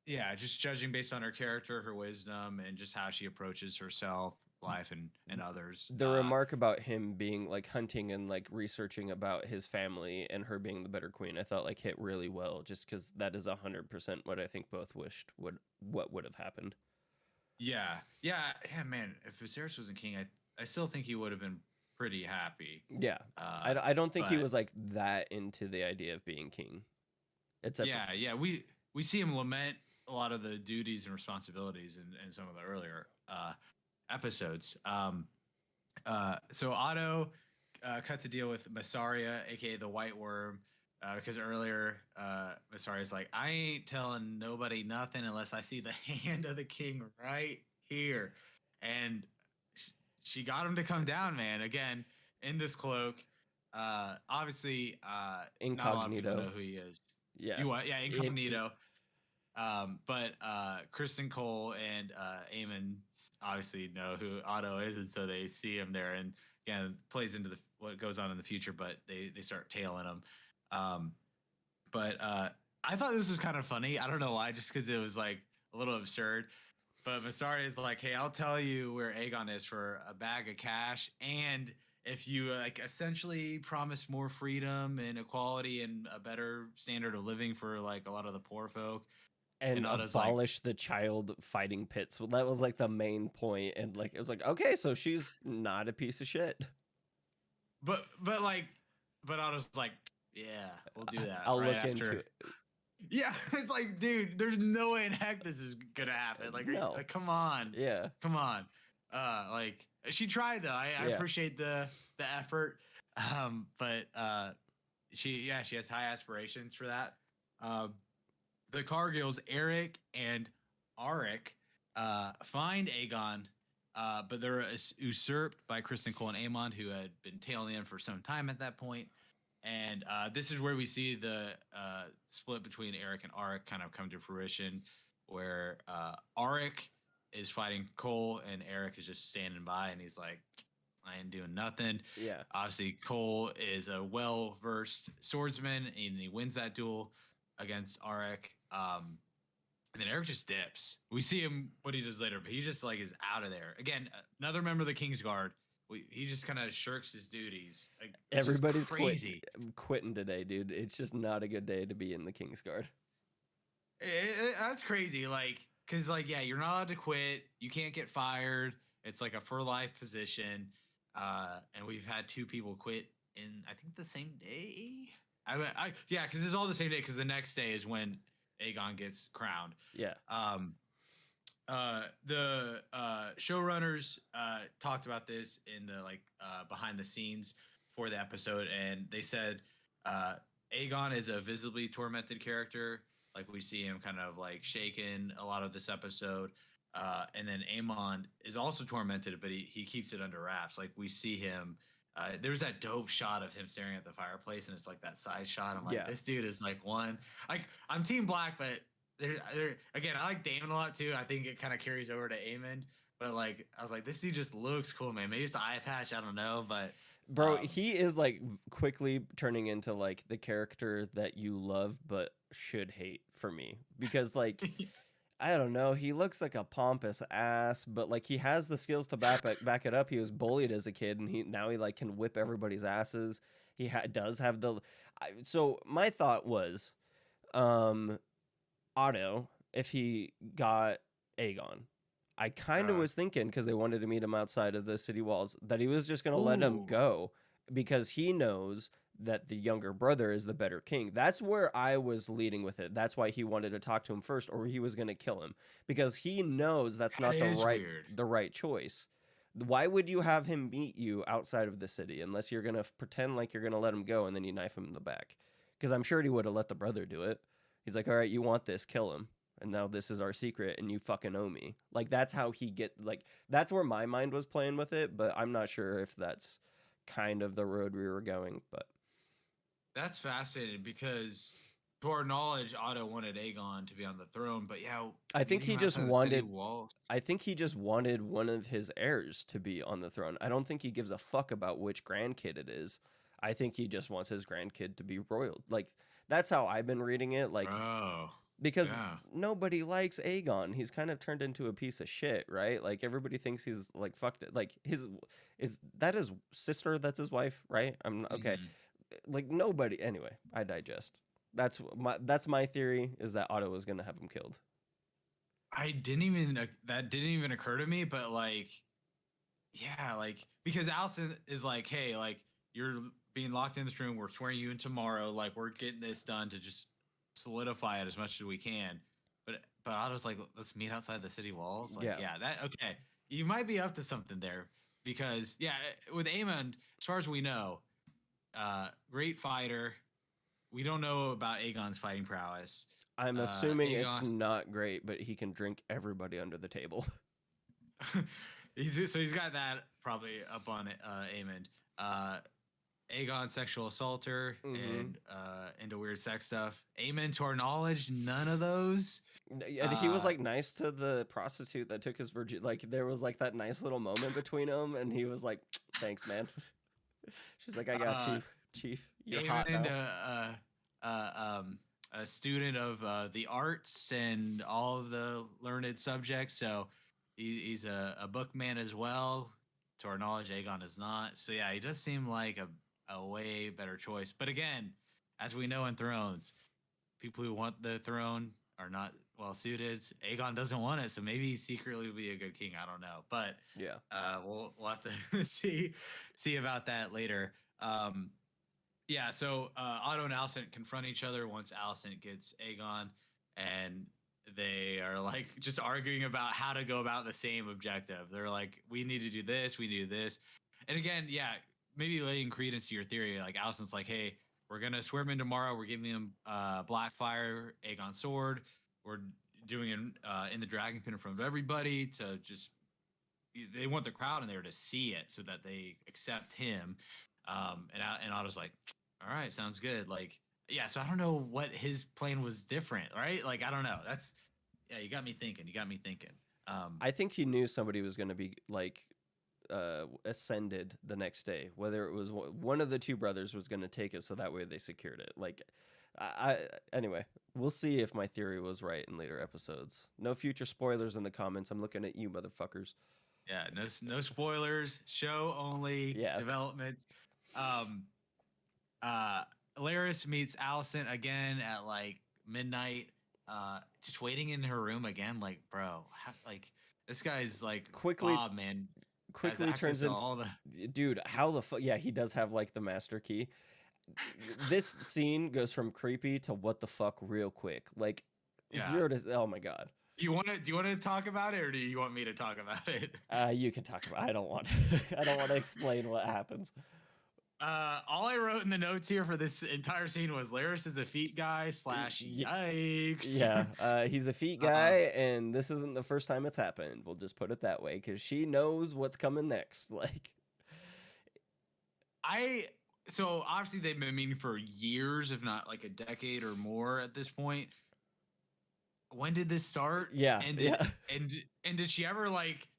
yeah, just judging based on her character, her wisdom, and just how she approaches herself, life, and others. the remark about him being like hunting and like researching about his family and her being the better queen, I thought like hit really well, just because that is 100% what I think both wished what would have happened. Yeah, man. If Viserys wasn't king, I still think he would have been pretty happy. Yeah, Uh, I don't think he but was like that into the idea of being king. Except for, yeah, we see him lament a lot of the duties and responsibilities in some of the earlier episodes. So Otto cuts a deal with Massaria, aka the White Worm, because earlier Massaria's like, I ain't telling nobody nothing unless I see the hand of the king right here, and she got him to come down, man. Again, in this cloak. Obviously, not a lot of people know incognito. who he is. Yeah. You what? Yeah, It incognito. But Kristen Cole and Eamon obviously know who Otto is, and so they see him there, and again plays into what goes on in the future. But they start tailing him. Um, but I thought this was kind of funny. I don't know why, just because it was like a little absurd. But Masari is like, "Hey, I'll tell you where Aegon is for a bag of cash, and if you like essentially promise more freedom and equality and a better standard of living for like a lot of the poor folk." and And Otto's like, abolish the child fighting pits. Well, that was like the main point, and like it was like, okay, so she's not a piece of shit. but like, but Otto's like, yeah, we'll do that I'll right look into after. it. Yeah, it's like, dude, there's no way in heck this is gonna happen. Like, No. come on, Yeah. come on. Like she tried though. I Yeah. appreciate the effort. But she has high aspirations for that. Um, the Cargills, Eric and Arik, find Aegon, but they're usurped by Kristen Cole and Aemon, who had been tailing them for some time at that point. And this is where we see the split between Eric and Arik kind of come to fruition, where Arik is fighting Cole and Eric is just standing by, and he's like, I ain't doing nothing. Yeah. Obviously, Cole is a well-versed swordsman, and he wins that duel against Arik. And then Eric just dips. We see him what he does later, but he just like is out of there. Again, another member of the Kingsguard. He just kind of shirks his duties. Like, Everybody's crazy. quitting today, dude. It's just not a good day to be in the Kingsguard. That's crazy. Like, because like, yeah, you're not allowed to quit. You can't get fired. It's like a for life position. And we've had 2 people quit in I think the same day. Yeah, because it's all the same day. Because the next day is when Aegon gets crowned. Yeah. The showrunners talked about this in the behind the scenes for the episode, and they said Aegon is a visibly tormented character. Like, we see him kind of like shaken a lot of this episode. And then Aemon is also tormented, but he keeps it under wraps. Like, we see him. There's that dope shot of him staring at the fireplace, and it's like that side shot. I'm like, This dude is like one. Like, I'm Team Black, but again, I like Daemon a lot too. I think it kind of carries over to Aemon. But like, I was like, this dude just looks cool, man. Maybe it's the eye patch. I don't know, but bro, he is like quickly turning into like the character that you love but should hate for me, because like. I don't know. He looks like a pompous ass, but like he has the skills to back it up. He was bullied as a kid, and now he like can whip everybody's asses. He does have the. So my thought was, Otto, if he got Aegon, I kind of was thinking, because they wanted to meet him outside of the city walls, that he was just going to let him go because he knows that the younger brother is the better king. That's where I was leading with it. That's why he wanted to talk to him first, or he was going to kill him, because he knows that's not the right choice. Why would you have him meet you outside of the city unless you're going to pretend like you're going to let him go and then you knife him in the back? Because I'm sure he would have let the brother do it. He's like, all right, you want this, kill him. And now this is our secret and you fucking owe me. Like, that's how that's where my mind was playing with it, but I'm not sure if that's kind of the road we were going, but. That's fascinating, because to our knowledge, Otto wanted Aegon to be on the throne, but yeah, I think he just wanted one of his heirs to be on the throne. I don't think he gives a fuck about which grandkid it is. I think he just wants his grandkid to be royal. Like, that's how I've been reading it. Like, because nobody likes Aegon. He's kind of turned into a piece of shit, right? Like, everybody thinks he's like fucked it. Like, is that his sister? That's his wife, right? I'm okay. Mm-hmm. Like, nobody. Anyway, I digest. That's my theory, is that Otto was gonna have him killed. That didn't even occur to me, but like, yeah, like, because Alicent is like, hey, like, you're being locked in this room. We're swearing you in tomorrow. Like, we're getting this done to just solidify it as much as we can. But Otto's like, let's meet outside the city walls. Like, okay. You might be up to something there, because with Aemon, as far as we know, great fighter. We don't know about Aegon's fighting prowess. I'm assuming it's not great, but he can drink everybody under the table. He's got that probably up on Aemon. Aegon, sexual assaulter, and into weird sex stuff. Aemon, to our knowledge, none of those. And he was like nice to the prostitute that took his virginity. Like, there was like that nice little moment between them, and he was like, "Thanks, man." She's like, I got you, Chief. You're hot now. A student of the arts and all of the learned subjects. So he's a bookman as well. To our knowledge, Aegon is not. So yeah, he does seem like a way better choice. But again, as we know in Thrones, people who want the throne are not well suited. Aegon doesn't want it, so maybe he secretly will be a good king. I don't know, but yeah, we'll have to see about that later. So Otto and Alicent confront each other once Alicent gets Aegon, and they are like just arguing about how to go about the same objective. They're like, we need to do this, we need to do this, and again, maybe laying credence to your theory. Like, Alicent's like, hey, we're gonna swear him in tomorrow. We're giving him Blackfire, Aegon sword. We're doing it in the dragon pit in front of everybody to just. They want the crowd in there to see it so that they accept him. And Otto's like, all right, sounds good. Like, yeah. So I don't know what his plan was different, right? Like, I don't know. You got me thinking. I think he knew somebody was going to be like ascended the next day, whether it was one of the two brothers was going to take it, so that way they secured it. Like, Anyway, we'll see if my theory was right in later episodes. No future spoilers in the comments. I'm looking at you, motherfuckers. Yeah, no spoilers. Show only Yeah. developments. Um, Laris meets Alicent again at like midnight. Just waiting in her room again. Like, bro, like this guy's like Quickly Bob, man. Has quickly access turns to into all the. dude, how the fuck? Yeah, he does have like the master key. This scene goes from creepy to what the fuck real quick. Like Yeah. 0 to oh my god. Do you want to talk about it, or do you want me to talk about it? You can talk about. I don't want. I don't want to explain what happens. All I wrote in the notes here for this entire scene was Laris is a feet guy / yikes. Yeah, he's a feet guy, and this isn't the first time it's happened. We'll just put it that way, because she knows what's coming next. Like, so obviously they've been meeting for years, if not like a decade or more at this point. When did this start? Yeah, and did she ever go? Like,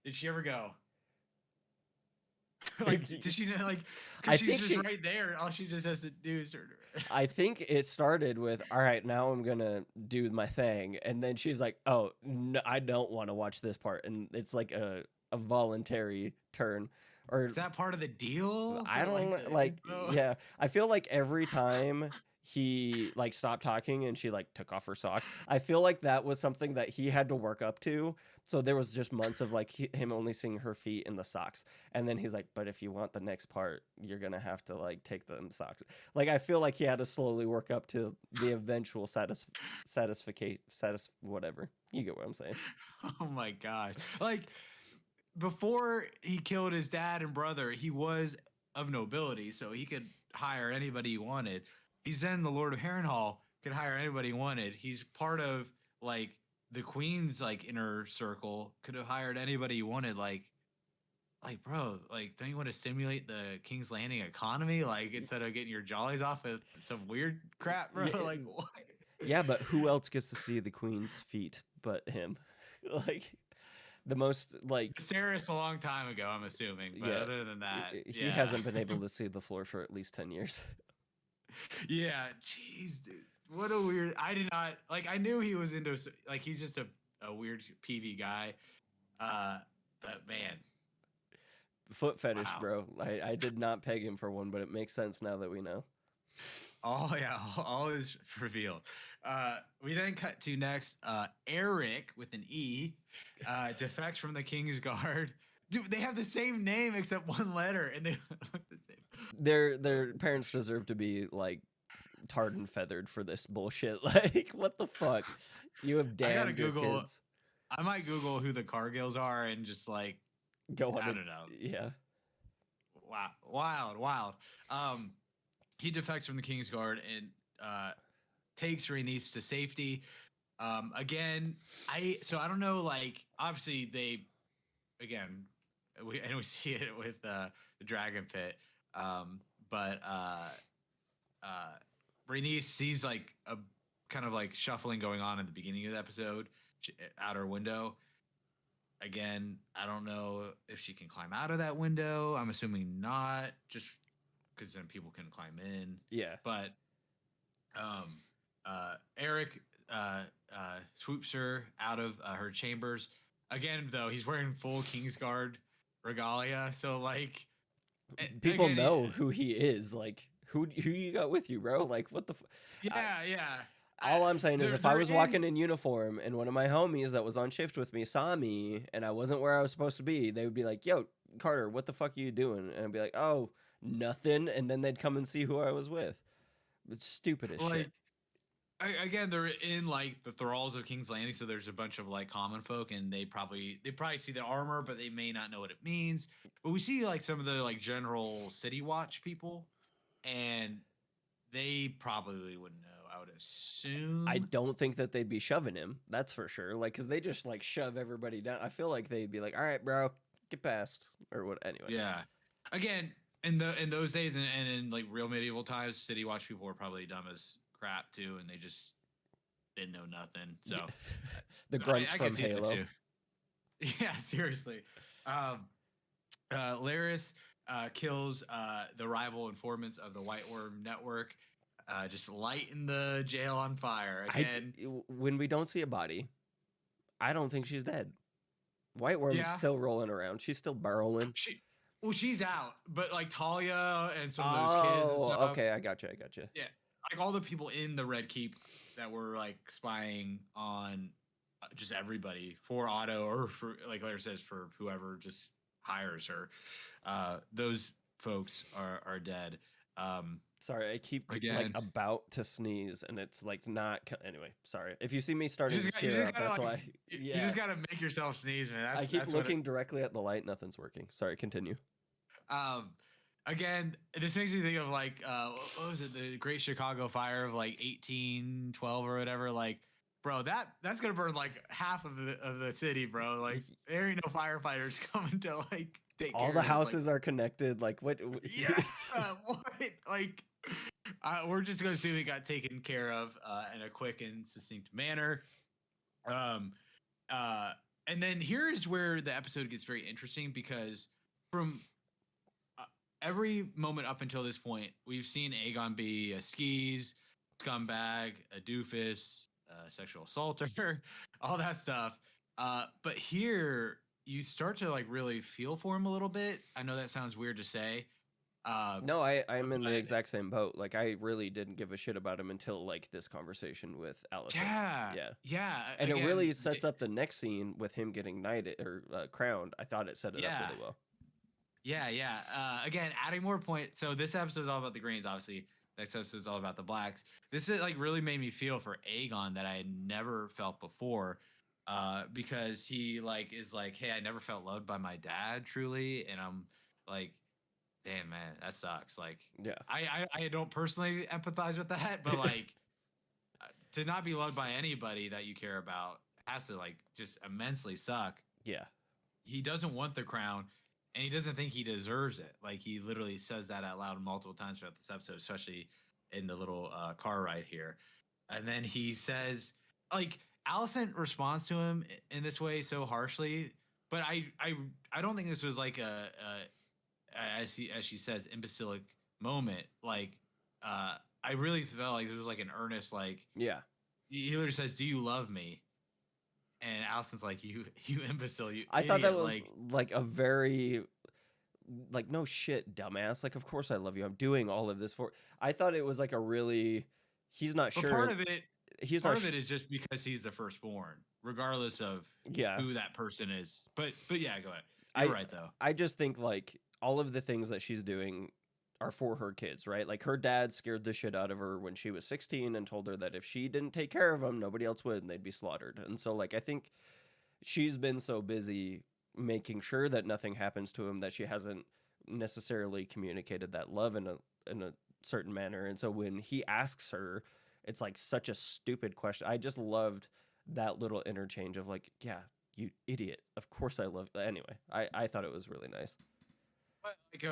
did she like? I She's think just right there. All she just has to do is turn around. I think it started with, all right, now I'm gonna do my thing, and then she's like, oh no, I don't want to watch this part, and it's like a voluntary turn. Or is that part of the deal? I don't like yeah. I feel like every time he like stopped talking and she like took off her socks, I feel like that was something that he had to work up to. So there was just months of like him only seeing her feet in the socks, and then he's like, but if you want the next part, you're gonna have to like take them socks. Like, I feel like he had to slowly work up to the eventual whatever, you get what I'm saying. Oh my god. Like, before he killed his dad and brother, he was of nobility, so he could hire anybody he wanted. He's then the Lord of Harrenhal, could hire anybody he wanted. He's part of like the Queen's like inner circle, could have hired anybody he wanted. Like bro, like, don't you want to stimulate the King's Landing economy? Like, instead of getting your jollies off of some weird crap, bro. Yeah. Like, what? Yeah, but who else gets to see the Queen's feet but him? Like, the most like Viserys a long time ago, I'm assuming. But other than that, he hasn't been able to see the floor for at least 10 years. Yeah, jeez, dude. What a weird. I did not like. I knew he was into like he's just a weird PV guy. But man, Foot fetish, wow. bro. I did not peg him for one, but it makes sense now that we know. Oh yeah, all is revealed. We then cut to next. Eric with an E, defects from the King's Guard. Dude, they have the same name except one letter, and they look the same. Their parents deserve to be like tarred and feathered for this bullshit. Like, what the fuck? You have damn good kids. I might Google who the Cargills are and just like go on. I don't know. Yeah. Wow, wild. He defects from the King's Guard and takes Rhaenys to safety. Again, I don't know. Like, obviously they, again, we see it with the dragon pit. But Rhaenys sees like a kind of like shuffling going on at the beginning of the episode out her window. Again, I don't know if she can climb out of that window. I'm assuming not, just because then people can climb in. Yeah. But Eric swoops her out of her chambers. Again, though, he's wearing full Kingsguard regalia, so like people know who he is. Like, who you got with you, bro? Like, what the? Yeah. All I'm saying is, if I was walking in uniform and one of my homies that was on shift with me saw me and I wasn't where I was supposed to be, they would be like, "Yo, Carter, what the fuck are you doing?" And I'd be like, "Oh, nothing." And then they'd come and see who I was with. It's stupid as shit. Again, they're in like the thralls of King's Landing, so there's a bunch of like common folk, and they probably see the armor, but they may not know what it means. But we see like some of the like general city watch people, and they probably wouldn't know, I would assume. I don't think that they'd be shoving him. That's for sure. Like, because they just like shove everybody down. I feel like they'd be like, "All right, bro, get past," or what. Anyway. Yeah. Again, in those days and in like real medieval times, city watch people were probably dumb as crap too, and they just didn't know nothing. So the grunts from see Halo. Too. Yeah, seriously. Laris kills the rival informants of the White Worm Network. just lighting the jail on fire again. When we don't see a body, I don't think she's dead. White Worm's still rolling around. She's still burrowing. She's out, but like Talia and some of those kids and stuff. Okay, I got you. Yeah, like all the people in the Red Keep that were like spying on just everybody for Otto, or for, like Claire says, for whoever just hires her. Those folks are dead. Sorry, I keep like about to sneeze, and it's like not. Anyway, sorry. If you see me starting to tear up, that's why. You just gotta make yourself sneeze, man. I keep looking directly at the light. Nothing's working. Sorry, continue. Again, this makes me think of like what was it, the Great Chicago Fire of like 1812 or whatever. Like, bro, that's gonna burn like half of the city, bro. Like, there ain't no firefighters coming to like take all care the of houses are connected. Like, what? Yeah, what? Like, we're just gonna see we got taken care of in a quick and succinct manner. And then here's where the episode gets very interesting, because from every moment up until this point, we've seen Aegon be a skis, scumbag, a doofus, a sexual assaulter, all that stuff. But here you start to like really feel for him a little bit. I know that sounds weird to say. No, I'm in the exact same boat. Like, I really didn't give a shit about him until like this conversation with Alicent. Yeah. And again, it really sets up the next scene with him getting knighted or crowned. I thought it set it up really well. Yeah. Again, adding more points. So this episode is all about the Greens, obviously. Next episode is all about the Blacks. This is like really made me feel for Aegon that I had never felt before, because he like is like, hey, I never felt loved by my dad truly, and I'm like, damn, man, that sucks. Like, yeah, I don't personally empathize with that, but like, to not be loved by anybody that you care about has to like just immensely suck. Yeah, he doesn't want the crown. And he doesn't think he deserves it. Like, he literally says that out loud multiple times throughout this episode, especially in the little car ride here. And then he says, like, Alicent responds to him in this way so harshly, but I don't think this was like a as she says, imbecilic moment. Like, I really felt like it was like an earnest, like, yeah. He literally says, "Do you love me?" And Allison's like, you imbecile, you I idiot. thought that was like a very, like, no shit, dumbass. Like, of course I love you. I'm doing all of this for. I thought it was like a really, he's not sure. Part of it is just because he's the firstborn, regardless of who that person is. But yeah, go ahead. You're right though. I just think like all of the things that she's doing are for her kids, right? Like, her dad scared the shit out of her when she was 16 and told her that if she didn't take care of them, nobody else would, and they'd be slaughtered. And so, like, I think she's been so busy making sure that nothing happens to him that she hasn't necessarily communicated that love in a certain manner. And so when he asks her, it's like such a stupid question. I just loved that little interchange of like, yeah, you idiot. Of course I love. Anyway, I thought it was really nice. Like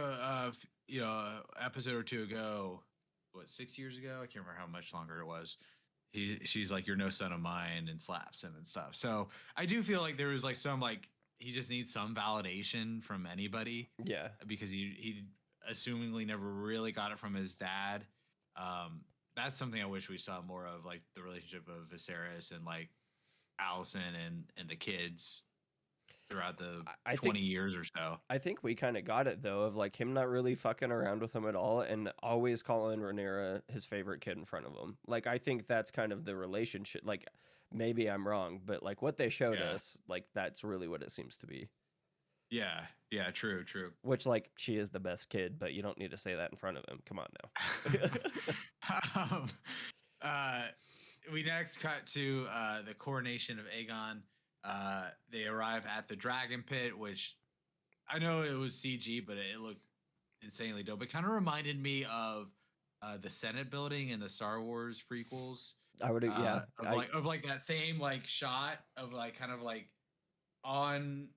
episode or two ago, 6 years ago? I can't remember how much longer it was. She's like, "You're no son of mine," and slaps him and stuff. So I do feel like there was like some like he just needs some validation from anybody. Yeah, because he assumingly never really got it from his dad. That's something I wish we saw more of, like the relationship of Viserys and like Alicent and the kids throughout the 20 years or so. I think we kind of got it though, of like him not really fucking around with him at all and always calling Rhaenyra his favorite kid in front of him. Like, I think that's kind of the relationship. Like, maybe I'm wrong, but like what they showed us, like that's really what it seems to be. Yeah, true. Which, like, she is the best kid, but you don't need to say that in front of him. Come on now. We next cut to the coronation of Aegon. They arrive at the Dragon Pit, which I know it was CG, but it looked insanely dope. It kind of reminded me of the Senate building in the Star Wars prequels. I would, of like that same like shot of like kind of like on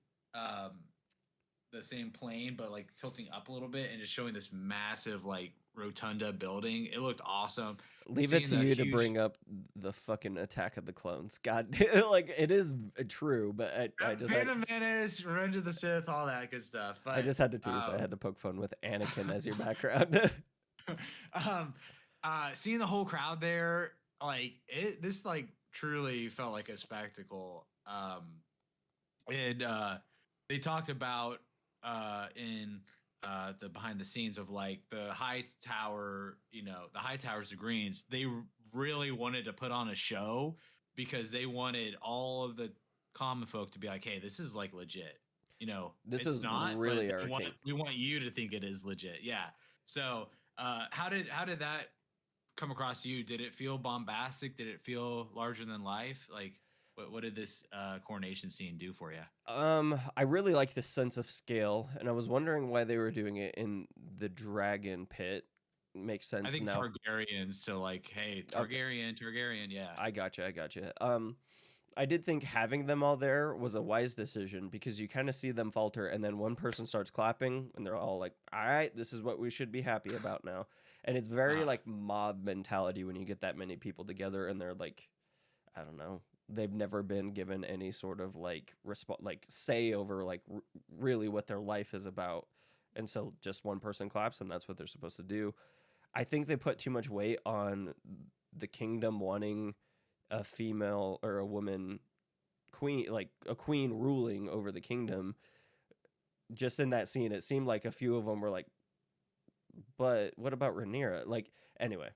the same plane, but like tilting up a little bit and just showing this massive like rotunda building. It looked awesome. Leave it to you to bring up the fucking Attack of the Clones. God, like it is true, but I just Phantom Menace, Revenge of the Sith, all that good stuff. But, I just had to tease. I had to poke fun with Anakin as your background. Seeing the whole crowd there, like this like truly felt like a spectacle. And they talked about in the behind the scenes of like the high tower, the high towers of Greens. They really wanted to put on a show because they wanted all of the common folk to be like, "Hey, this is like legit." This It's is not, but really our king. we want you to think it is legit. Yeah. So, how did that come across to you? Did it feel bombastic? Did it feel larger than life? Like, what did this coronation scene do for you? I really like the sense of scale, and I was wondering why they were doing it in the dragon pit. Makes sense I think now. Targaryens. So like, hey, Okay. Targaryen. Yeah. I gotcha. I did think having them all there was a wise decision because you kind of see them falter, and then one person starts clapping, and they're all like, "All right, this is what we should be happy about now." And it's very like mob mentality when you get that many people together, and they're like, I don't know, they've never been given any sort of like like say over like really what their life is about, and so just one person claps, and that's what they're supposed to do. I think they put too much weight on the kingdom wanting a female or a woman queen, like a queen ruling over the kingdom. Just in that scene, it seemed like a few of them were like, but what about Rhaenyra? Like, anyway,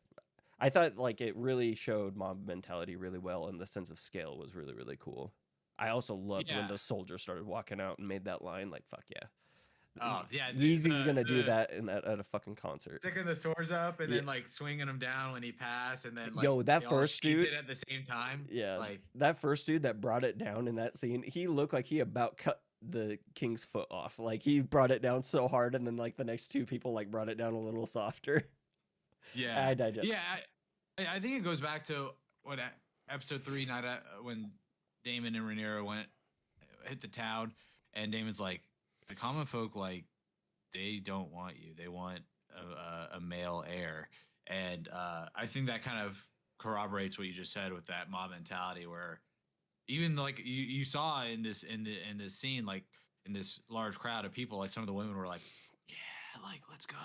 I thought like it really showed mob mentality really well, and the sense of scale was really, really cool. I also loved when Yeah. those soldiers started walking out and made that line, like, fuck yeah. Oh yeah. Yeezy's gonna do that at a fucking concert. Sticking the swords up and Yeah. then like swinging them down when he passed, and then like Yo, that they all first achieved dude, it at the same time. yeah, Like, that first dude that brought it down in that scene, he looked like he about cut the king's foot off. Like he brought it down so hard, and then like the next two people like brought it down a little softer. yeah, I digest. yeah. I think it goes back to what episode 3 night when Daemon and Rhaenyra hit the town, and Daemon's like, the common folk, like, they don't want you. They want a male heir, and I think that kind of corroborates what you just said with that mob mentality, where even like you saw in this scene, like in this large crowd of people, like some of the women were like, yeah, like let's go.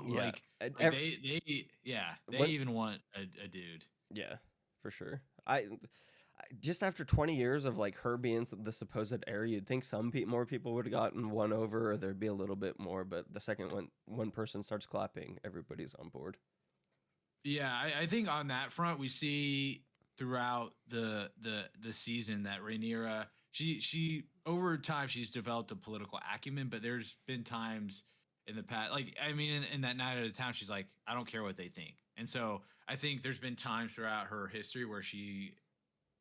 Yeah. Like they Once, even want a dude. yeah, for sure. Just after 20 years of like her being the supposed heir, you'd think some more people would have gotten one over, or there'd be a little bit more. But the second one person starts clapping, everybody's on board. Yeah, I think on that front we see throughout the season that Rhaenyra, she over time she's developed a political acumen, but there's been times in the past, like I mean, in that night at a town, she's like, I don't care what they think, and so I think there's been times throughout her history where she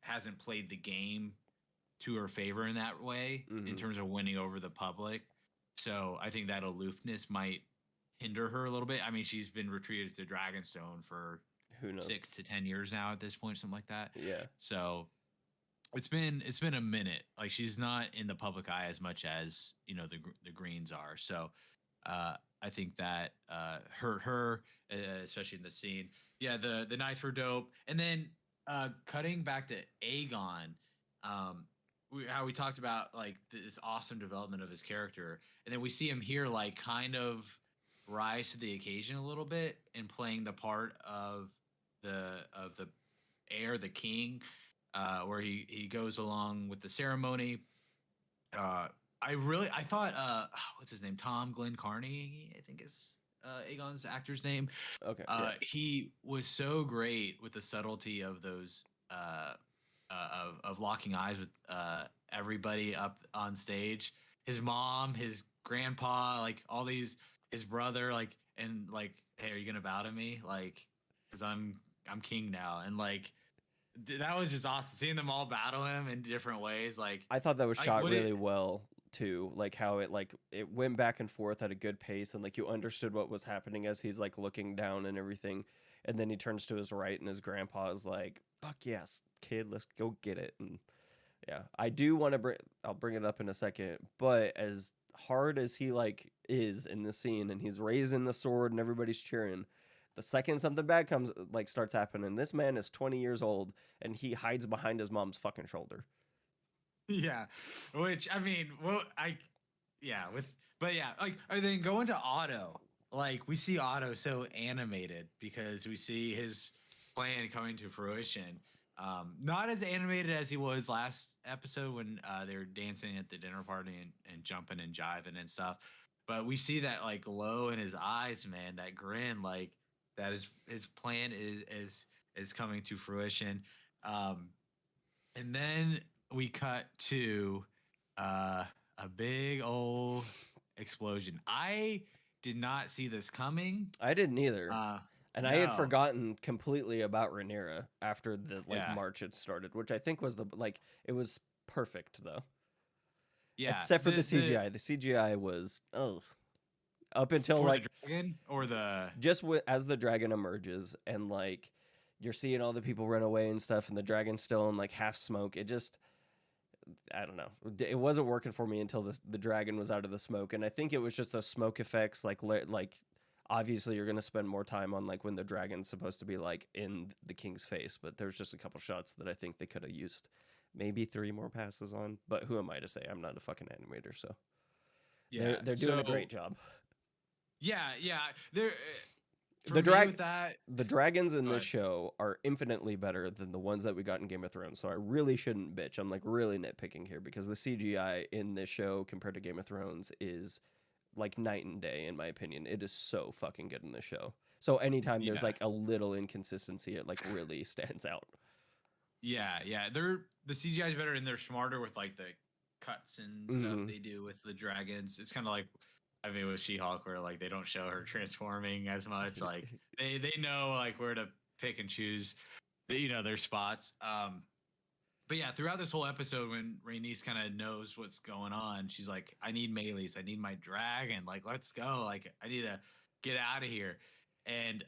hasn't played the game to her favor in that way, in terms of winning over the public. So I think that aloofness might hinder her a little bit. I mean, she's been retreated to Dragonstone for Who knows? 6 to 10 years now at this point, something like that. Yeah. So it's been a minute. Like she's not in the public eye as much as the Greens are. So I think that her especially in the scene. Yeah, the knights were dope. And then cutting back to Aegon, how we talked about like this awesome development of his character, and then we see him here like kind of rise to the occasion a little bit and playing the part of the heir, the king, where he goes along with the ceremony. I thought what's his name, Tom Glenn Carney, I think is Aegon's actor's name. Okay. Yeah. He was so great with the subtlety of those of locking eyes with everybody up on stage. His mom, his grandpa, like all these, his brother, like, and like, hey, are you gonna bow to me? Like, because I'm king now, and like that was just awesome seeing them all battle him in different ways. Like I thought that was shot really well too, like how it went back and forth at a good pace, and like you understood what was happening as he's like looking down and everything, and then he turns to his right and his grandpa is like, fuck yes kid, let's go get it. And yeah, I do want to I'll bring it up in a second, but as hard as he like is in the scene and he's raising the sword and everybody's cheering, the second something bad starts happening, this man is 20 years old and he hides behind his mom's fucking shoulder. Yeah, which I mean, well, like, and then going to Otto. like we see Otto so animated because we see his plan coming to fruition. Not as animated as he was last episode when they were dancing at the dinner party and jumping and jiving and stuff. But we see that like glow in his eyes, man, that grin, like that is his plan is coming to fruition. Um, and then we cut to a big old explosion. I did not see this coming. I didn't either. And I had No. forgotten completely about Rhaenyra after the Yeah. march had started, which I think was it was perfect though. Yeah. Except for the CGI. The CGI was up until the dragon or the just as the dragon emerges and like you're seeing all the people run away and stuff, and the dragon's still in like half smoke. It just, I don't know. It wasn't working for me until the dragon was out of the smoke, and I think it was just the smoke effects. Like obviously you're gonna spend more time on like when the dragon's supposed to be like in the king's face, but there's just a couple shots that I think they could have used maybe 3 more passes on. But who am I to say? I'm not a fucking animator, so yeah, they're doing a great job. Yeah, they're The dragons in this show are infinitely better than the ones that we got in Game of Thrones. So I really shouldn't bitch. I'm like really nitpicking here because the CGI in this show compared to Game of Thrones is like night and day, in my opinion. It is so fucking good in this show. So anytime there's like a little inconsistency, it like really stands out. Yeah. The CGI is better and they're smarter with like the cuts and stuff they do with the dragons. It's kind of like, I mean, with She-Hulk, where like they don't show her transforming as much. Like they know like where to pick and choose, their spots. But yeah, throughout this whole episode, when Rhaenys kind of knows what's going on, she's like, "I need Melees. I need my dragon. Like, let's go. Like, I need to get out of here." And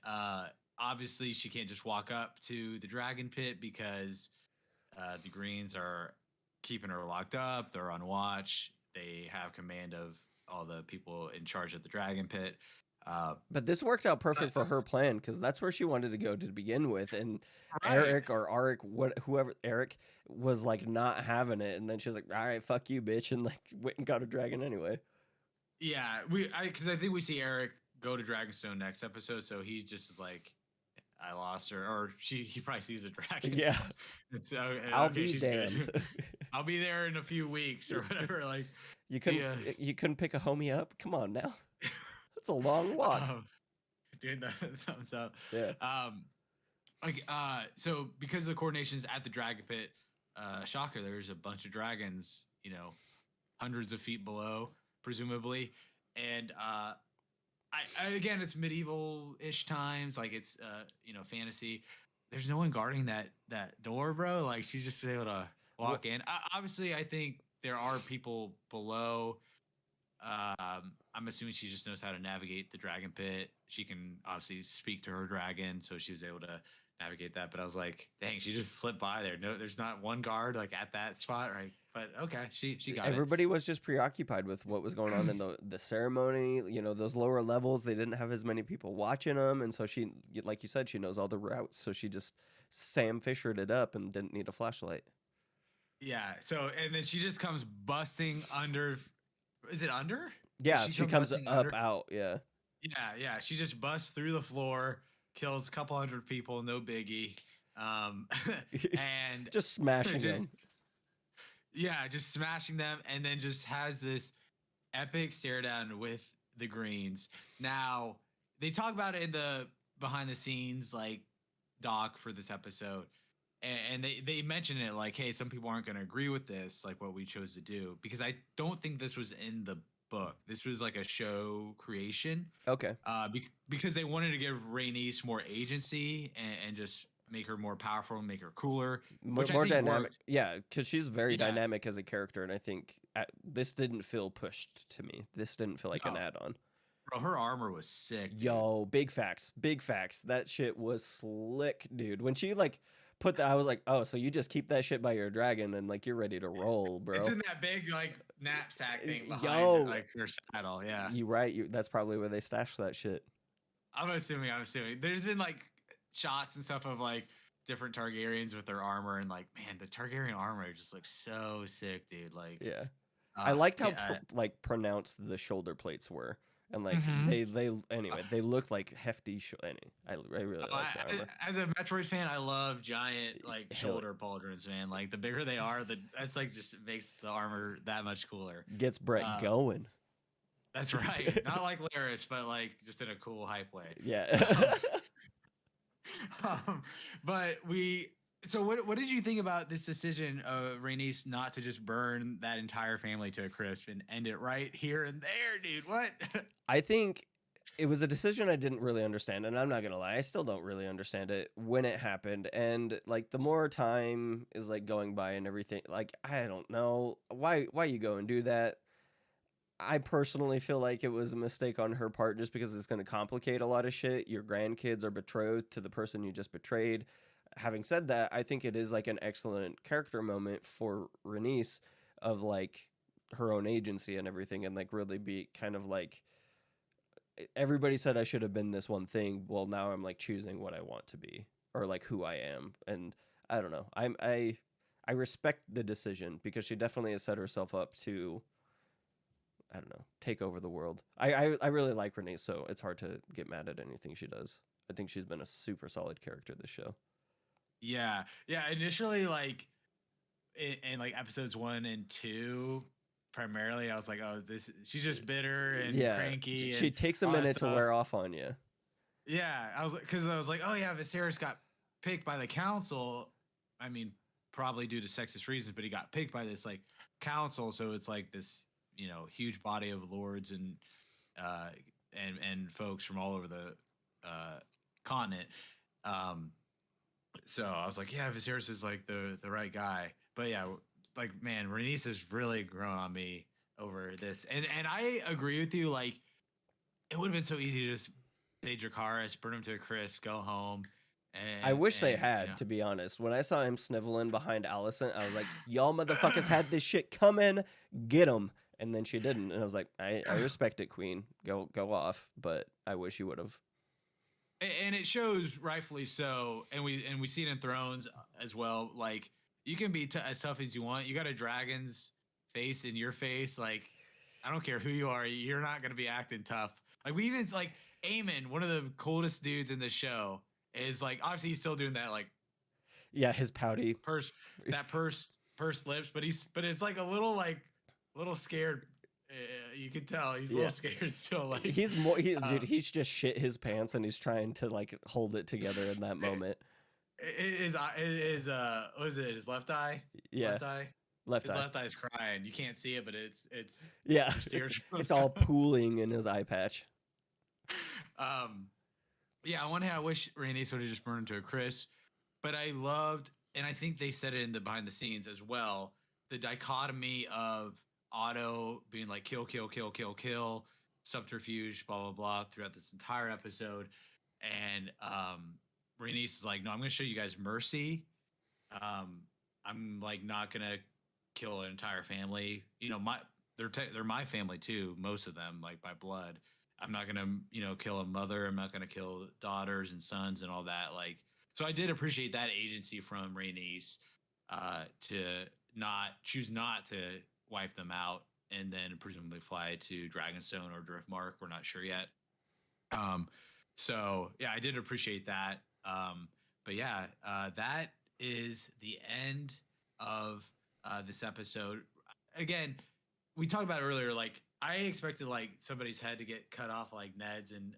obviously, she can't just walk up to the dragon pit because the Greens are keeping her locked up. They're on watch. They have command of all the people in charge of the dragon pit. But this worked out perfect for her plan because that's where she wanted to go to begin with. And right. Eric was like not having it. And then she was like, all right, fuck you, bitch. And like went and got a dragon anyway. Yeah. Because I think we see Eric go to Dragonstone next episode. So he just is like, I lost her, or he probably sees a dragon. Yeah. I'll be damned. I'll be there in a few weeks or whatever. Like you couldn't pick a homie up. Come on now. It's a long walk. Doing the thumbs up. Yeah. So because the coordination is at the dragon pit, shocker, there's a bunch of dragons, hundreds of feet below, presumably. And again, it's medieval-ish times, like it's fantasy. There's no one guarding that door, bro. Like she's just able to walk in. Obviously, I think there are people below. I'm assuming she just knows how to navigate the dragon pit. She can obviously speak to her dragon, so she was able to navigate that. But I was like, dang, she just slipped by there. No, there's not one guard like at that spot, right? But okay, she got it. Everybody was just preoccupied with what was going on in the ceremony. Those lower levels, they didn't have as many people watching them, and so she, like you said, she knows all the routes. So she just Sam Fishered it up and didn't need a flashlight. Yeah. So and then she just comes busting under. Is it under? Yeah, she comes up out. Yeah. Yeah. She just busts through the floor, kills a couple hundred people, no biggie, and just smashing them. Yeah, just smashing them, and then just has this epic stare down with the Greens. Now they talk about it in the behind the scenes like doc for this episode. And they mention it like, hey, some people aren't going to agree with this, like what we chose to do, because I don't think this was in the book. This was like a show creation. Okay. Because they wanted to give Rhaenys more agency and just make her more powerful and make her cooler. More dynamic. Worked. Yeah, because she's very dynamic as a character. And I think this didn't feel pushed to me. This didn't feel like an add-on. Bro, her armor was sick. Dude. Yo, big facts. That shit was slick, dude. When she like... I was like, oh, so you just keep that shit by your dragon and like you're ready to roll, bro. It's in that big like knapsack thing behind like your saddle. Yeah, you right. That's probably where they stashed that shit. I'm assuming. There's been like shots and stuff of like different Targaryens with their armor, and like, man, the Targaryen armor just looks so sick, dude. Like, yeah, I liked how pronounced the shoulder plates were. and like Mhm. they look like hefty. I really like the armor. As a Metroid fan, I love giant like Hell, shoulder pauldrons, man. Like the bigger they are, that's like just makes the armor that much cooler. gets Brett Uh, going. that's right. Not like Laris, but like just in a cool hype way. Yeah. Um, but we. So what did you think about this decision of Rhaenys not to just burn that entire family to a crisp and end it right here and there, dude? What? I think it was a decision I didn't really understand, and I'm not gonna lie, I still don't really understand it when it happened. And like the more time is like going by and everything, like I don't know why you go and do that. I personally feel like it was a mistake on her part just because it's going to complicate a lot of shit. Your grandkids are betrothed to the person you just betrayed. Having said that, I think it is like an excellent character moment for Rhaenys of like her own agency and everything, and like really be kind of like everybody said I should have been this one thing. Well, now I'm like choosing what I want to be or like who I am, and I don't know. I respect the decision because she definitely has set herself up to, I don't know, take over the world. I really like Renee, so it's hard to get mad at anything she does. I think she's been a super solid character this show. Yeah, yeah. Initially, like in like episodes 1 and 2, primarily, I was like, oh, this she's just bitter and Yeah, cranky she and takes a all that minute to stuff. wear off on you. Yeah, I was like, oh yeah, Viserys got picked by the council. I mean, probably due to sexist reasons, but he got picked by this like council, so it's like this huge body of lords uh and folks from all over the uh continent. Um, so I was like, yeah, Viserys is like the right guy. But yeah, like man, Rhaenys has really grown on me over this, and I agree with you. Like, it would have been so easy to just say Dracarys, burn him to a crisp, go home, I wish they and had, to be honest. When I saw him sniveling behind Alicent, I was like, y'all motherfuckers had this shit coming. Get him. And then she didn't. And I was like, I respect it, Queen. Go off. But I wish you would have. and it shows rightfully so, and we see it in Thrones as well. Like, you can be as tough as you want. You got a dragon's face in your face. Like, I don't care who you are, you're not gonna be acting tough. Like, we even like Aemon, one of the coolest dudes in the show, is like obviously he's still doing that like Yeah, his pouty. purse pursed lips, but it's like a little scared. You can tell he's a little scared still. Like, He's more, dude, he's just shit his pants and he's trying to like hold it together in that moment. Is what is it? His left eye? Yeah. Left eye? Left His eye. left eye's crying. You can't see it, but it's Yeah. serious. It's all pooling in his eye patch. Yeah, on one hand, I wish Rhaenys would have just burned to a crisp, but I loved, and I think they said it in the behind the scenes as well, the dichotomy of Otto being like kill, kill, kill, kill, kill, subterfuge, blah blah blah, throughout this entire episode, and Rhaenys is like, no, I'm going to show you guys mercy. I'm like not going to kill an entire family. They're my family too, most of them, like by blood. I'm not gonna, kill a mother. I'm not gonna kill daughters and sons and all that. Like, so I did appreciate that agency from Rhaenys, to choose not to wipe them out and then presumably fly to Dragonstone or Driftmark. We're not sure yet. So yeah, I did appreciate that. But yeah, that is the end of this episode. Again, we talked about it earlier. Like, I expected like somebody's head to get cut off like Ned's in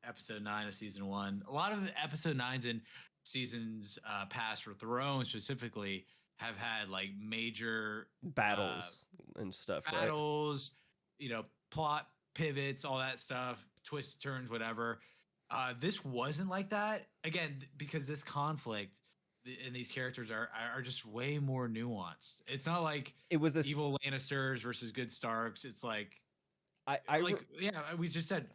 episode 9 of season 1. A lot of episode 9s in seasons past for Throne specifically have had like major Battles and stuff, battles, plot pivots, all that stuff, twists, turns, whatever. This wasn't like that. Again, because this conflict and these characters are just way more nuanced. It's not like it was evil Lannisters versus good Starks. It's like we just said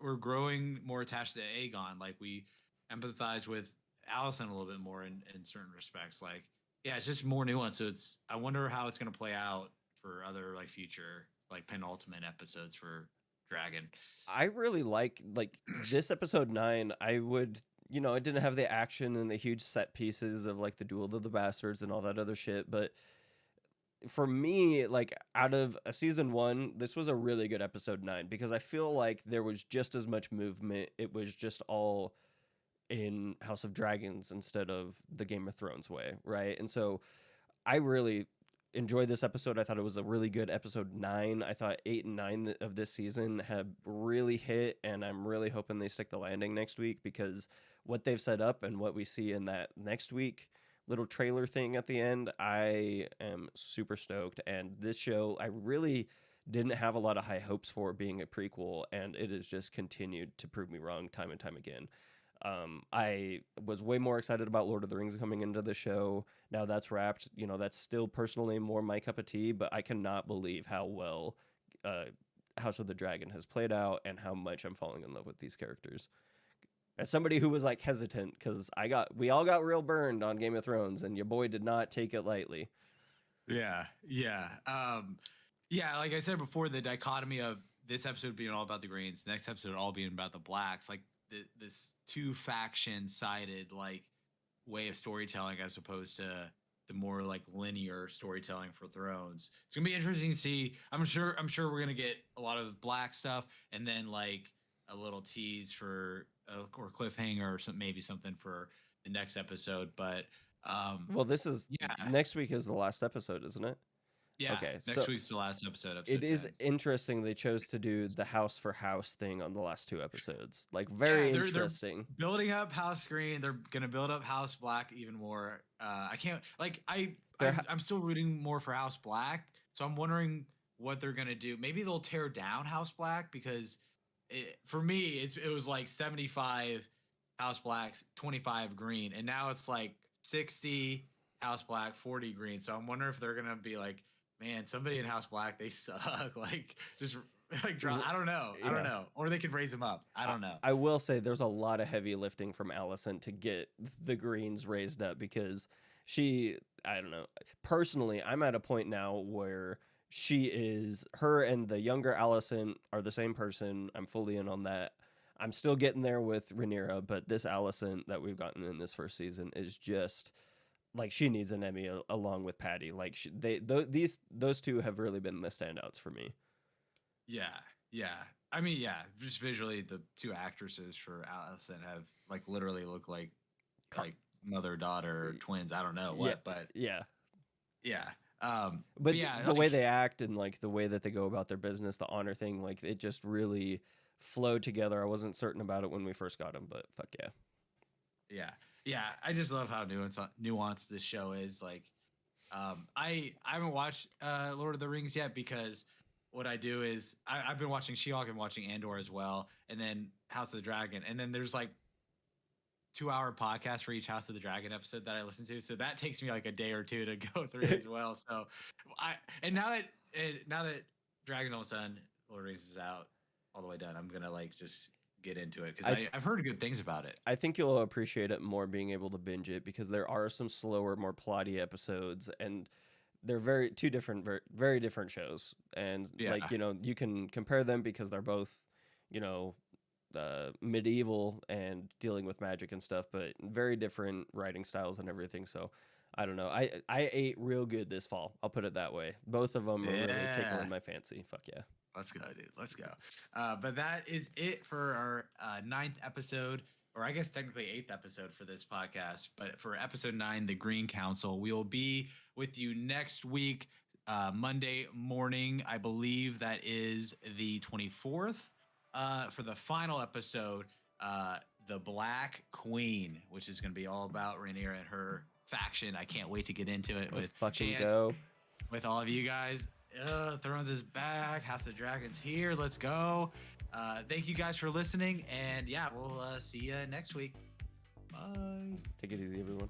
we're growing more attached to Aegon. Like, we empathize with Alicent a little bit more in certain respects. Like, yeah, it's just more nuanced. So I wonder how it's going to play out for other like future like penultimate episodes for Dragon. I really like this episode 9. I would, it didn't have the action and the huge set pieces of like the Duel of the Bastards and all that other shit, but for me, like out of a season 1, this was a really good episode 9 because I feel like there was just as much movement. It was just all in House of Dragons instead of the Game of Thrones way, right? And so I really enjoyed this episode. I thought it was a really good episode 9. I thought 8 and 9 of this season have really hit, and I'm really hoping they stick the landing next week because what they've set up and what we see in that next week little trailer thing at the end, I am super stoked. And this show, I really didn't have a lot of high hopes for being a prequel, and it has just continued to prove me wrong time and time again. I was way more excited about Lord of the Rings coming into the show. Now that's wrapped. That's still personally more my cup of tea, but I cannot believe how well House of the Dragon has played out and how much I'm falling in love with these characters. As somebody who was like hesitant, because we all got real burned on Game of Thrones, and your boy did not take it lightly. Yeah. Like I said before, the dichotomy of this episode being all about the Greens, the next episode all being about the Blacks, like this two faction sided like way of storytelling as opposed to the more like linear storytelling for Thrones. It's gonna be interesting to see. I'm sure we're gonna get a lot of Black stuff, and then like a little tease for or cliffhanger or maybe something for the next episode. But well, this is next week is the last episode, isn't it? Yeah. Okay. Next week's the last episode. It is interesting they chose to do the house for house thing on the last 2 episodes. Like very interesting. They're building up House Green. They're gonna build up House Black even more. I can't like I'm still rooting more for House Black. So I'm wondering what they're gonna do. Maybe they'll tear down House Black because for me it was like 75 House Blacks, 25 Green, and now it's like 60 House Black, 40 Green. So I'm wondering if they're gonna be like, man, somebody in House Black, they suck. Like, just like drop. I don't know. Or they could raise them up. I don't know. I will say there's a lot of heavy lifting from Alicent to get the Greens raised up because I don't know. Personally, I'm at a point now where her and the younger Alicent are the same person. I'm fully in on that. I'm still getting there with Rhaenyra, but this Alicent that we've gotten in this first season is just like she needs an Emmy along with Patty. Like those two have really been the standouts for me. Yeah. I mean, just visually, the 2 actresses for Alicent have like literally look like mother daughter twins. I don't know what, but yeah. But yeah, the way they act and like the way that they go about their business, the honor thing, like it just really flowed together. I wasn't certain about it when we first got them, but fuck yeah. Yeah, I just love how nuanced this show is. Like, I haven't watched Lord of the Rings yet because what I do is I've been watching She-Hulk and watching Andor as well, and then House of the Dragon, and then there's like 2-hour podcast for each House of the Dragon episode that I listen to. So that takes me like a day or 2 to go through as well. So now that Dragon's almost done, Lord of the Rings is out all the way done, I'm gonna like just get into it because I've heard good things about it. I think you'll appreciate it more being able to binge it because there are some slower, more plotty episodes, and they're very different shows. And like you can compare them because they're both medieval and dealing with magic and stuff, but very different writing styles and everything. So I don't know. I ate real good this fall. I'll put it that way. Both of them are really tickling my fancy. Fuck yeah. Let's go, dude. Let's go. But that is it for our 9th episode, or I guess technically 8th episode for this podcast. But for episode 9, the Green Council, we will be with you next week, Monday morning. I believe that is the 24th for the final episode, the Black Queen, which is going to be all about Rhaenyra and her faction. I can't wait to get into it. Let's fucking go. With all of you guys. Thrones is back. House of Dragons here. Let's go. Thank you guys for listening. And yeah, we'll see you next week. Bye. Take it easy, everyone.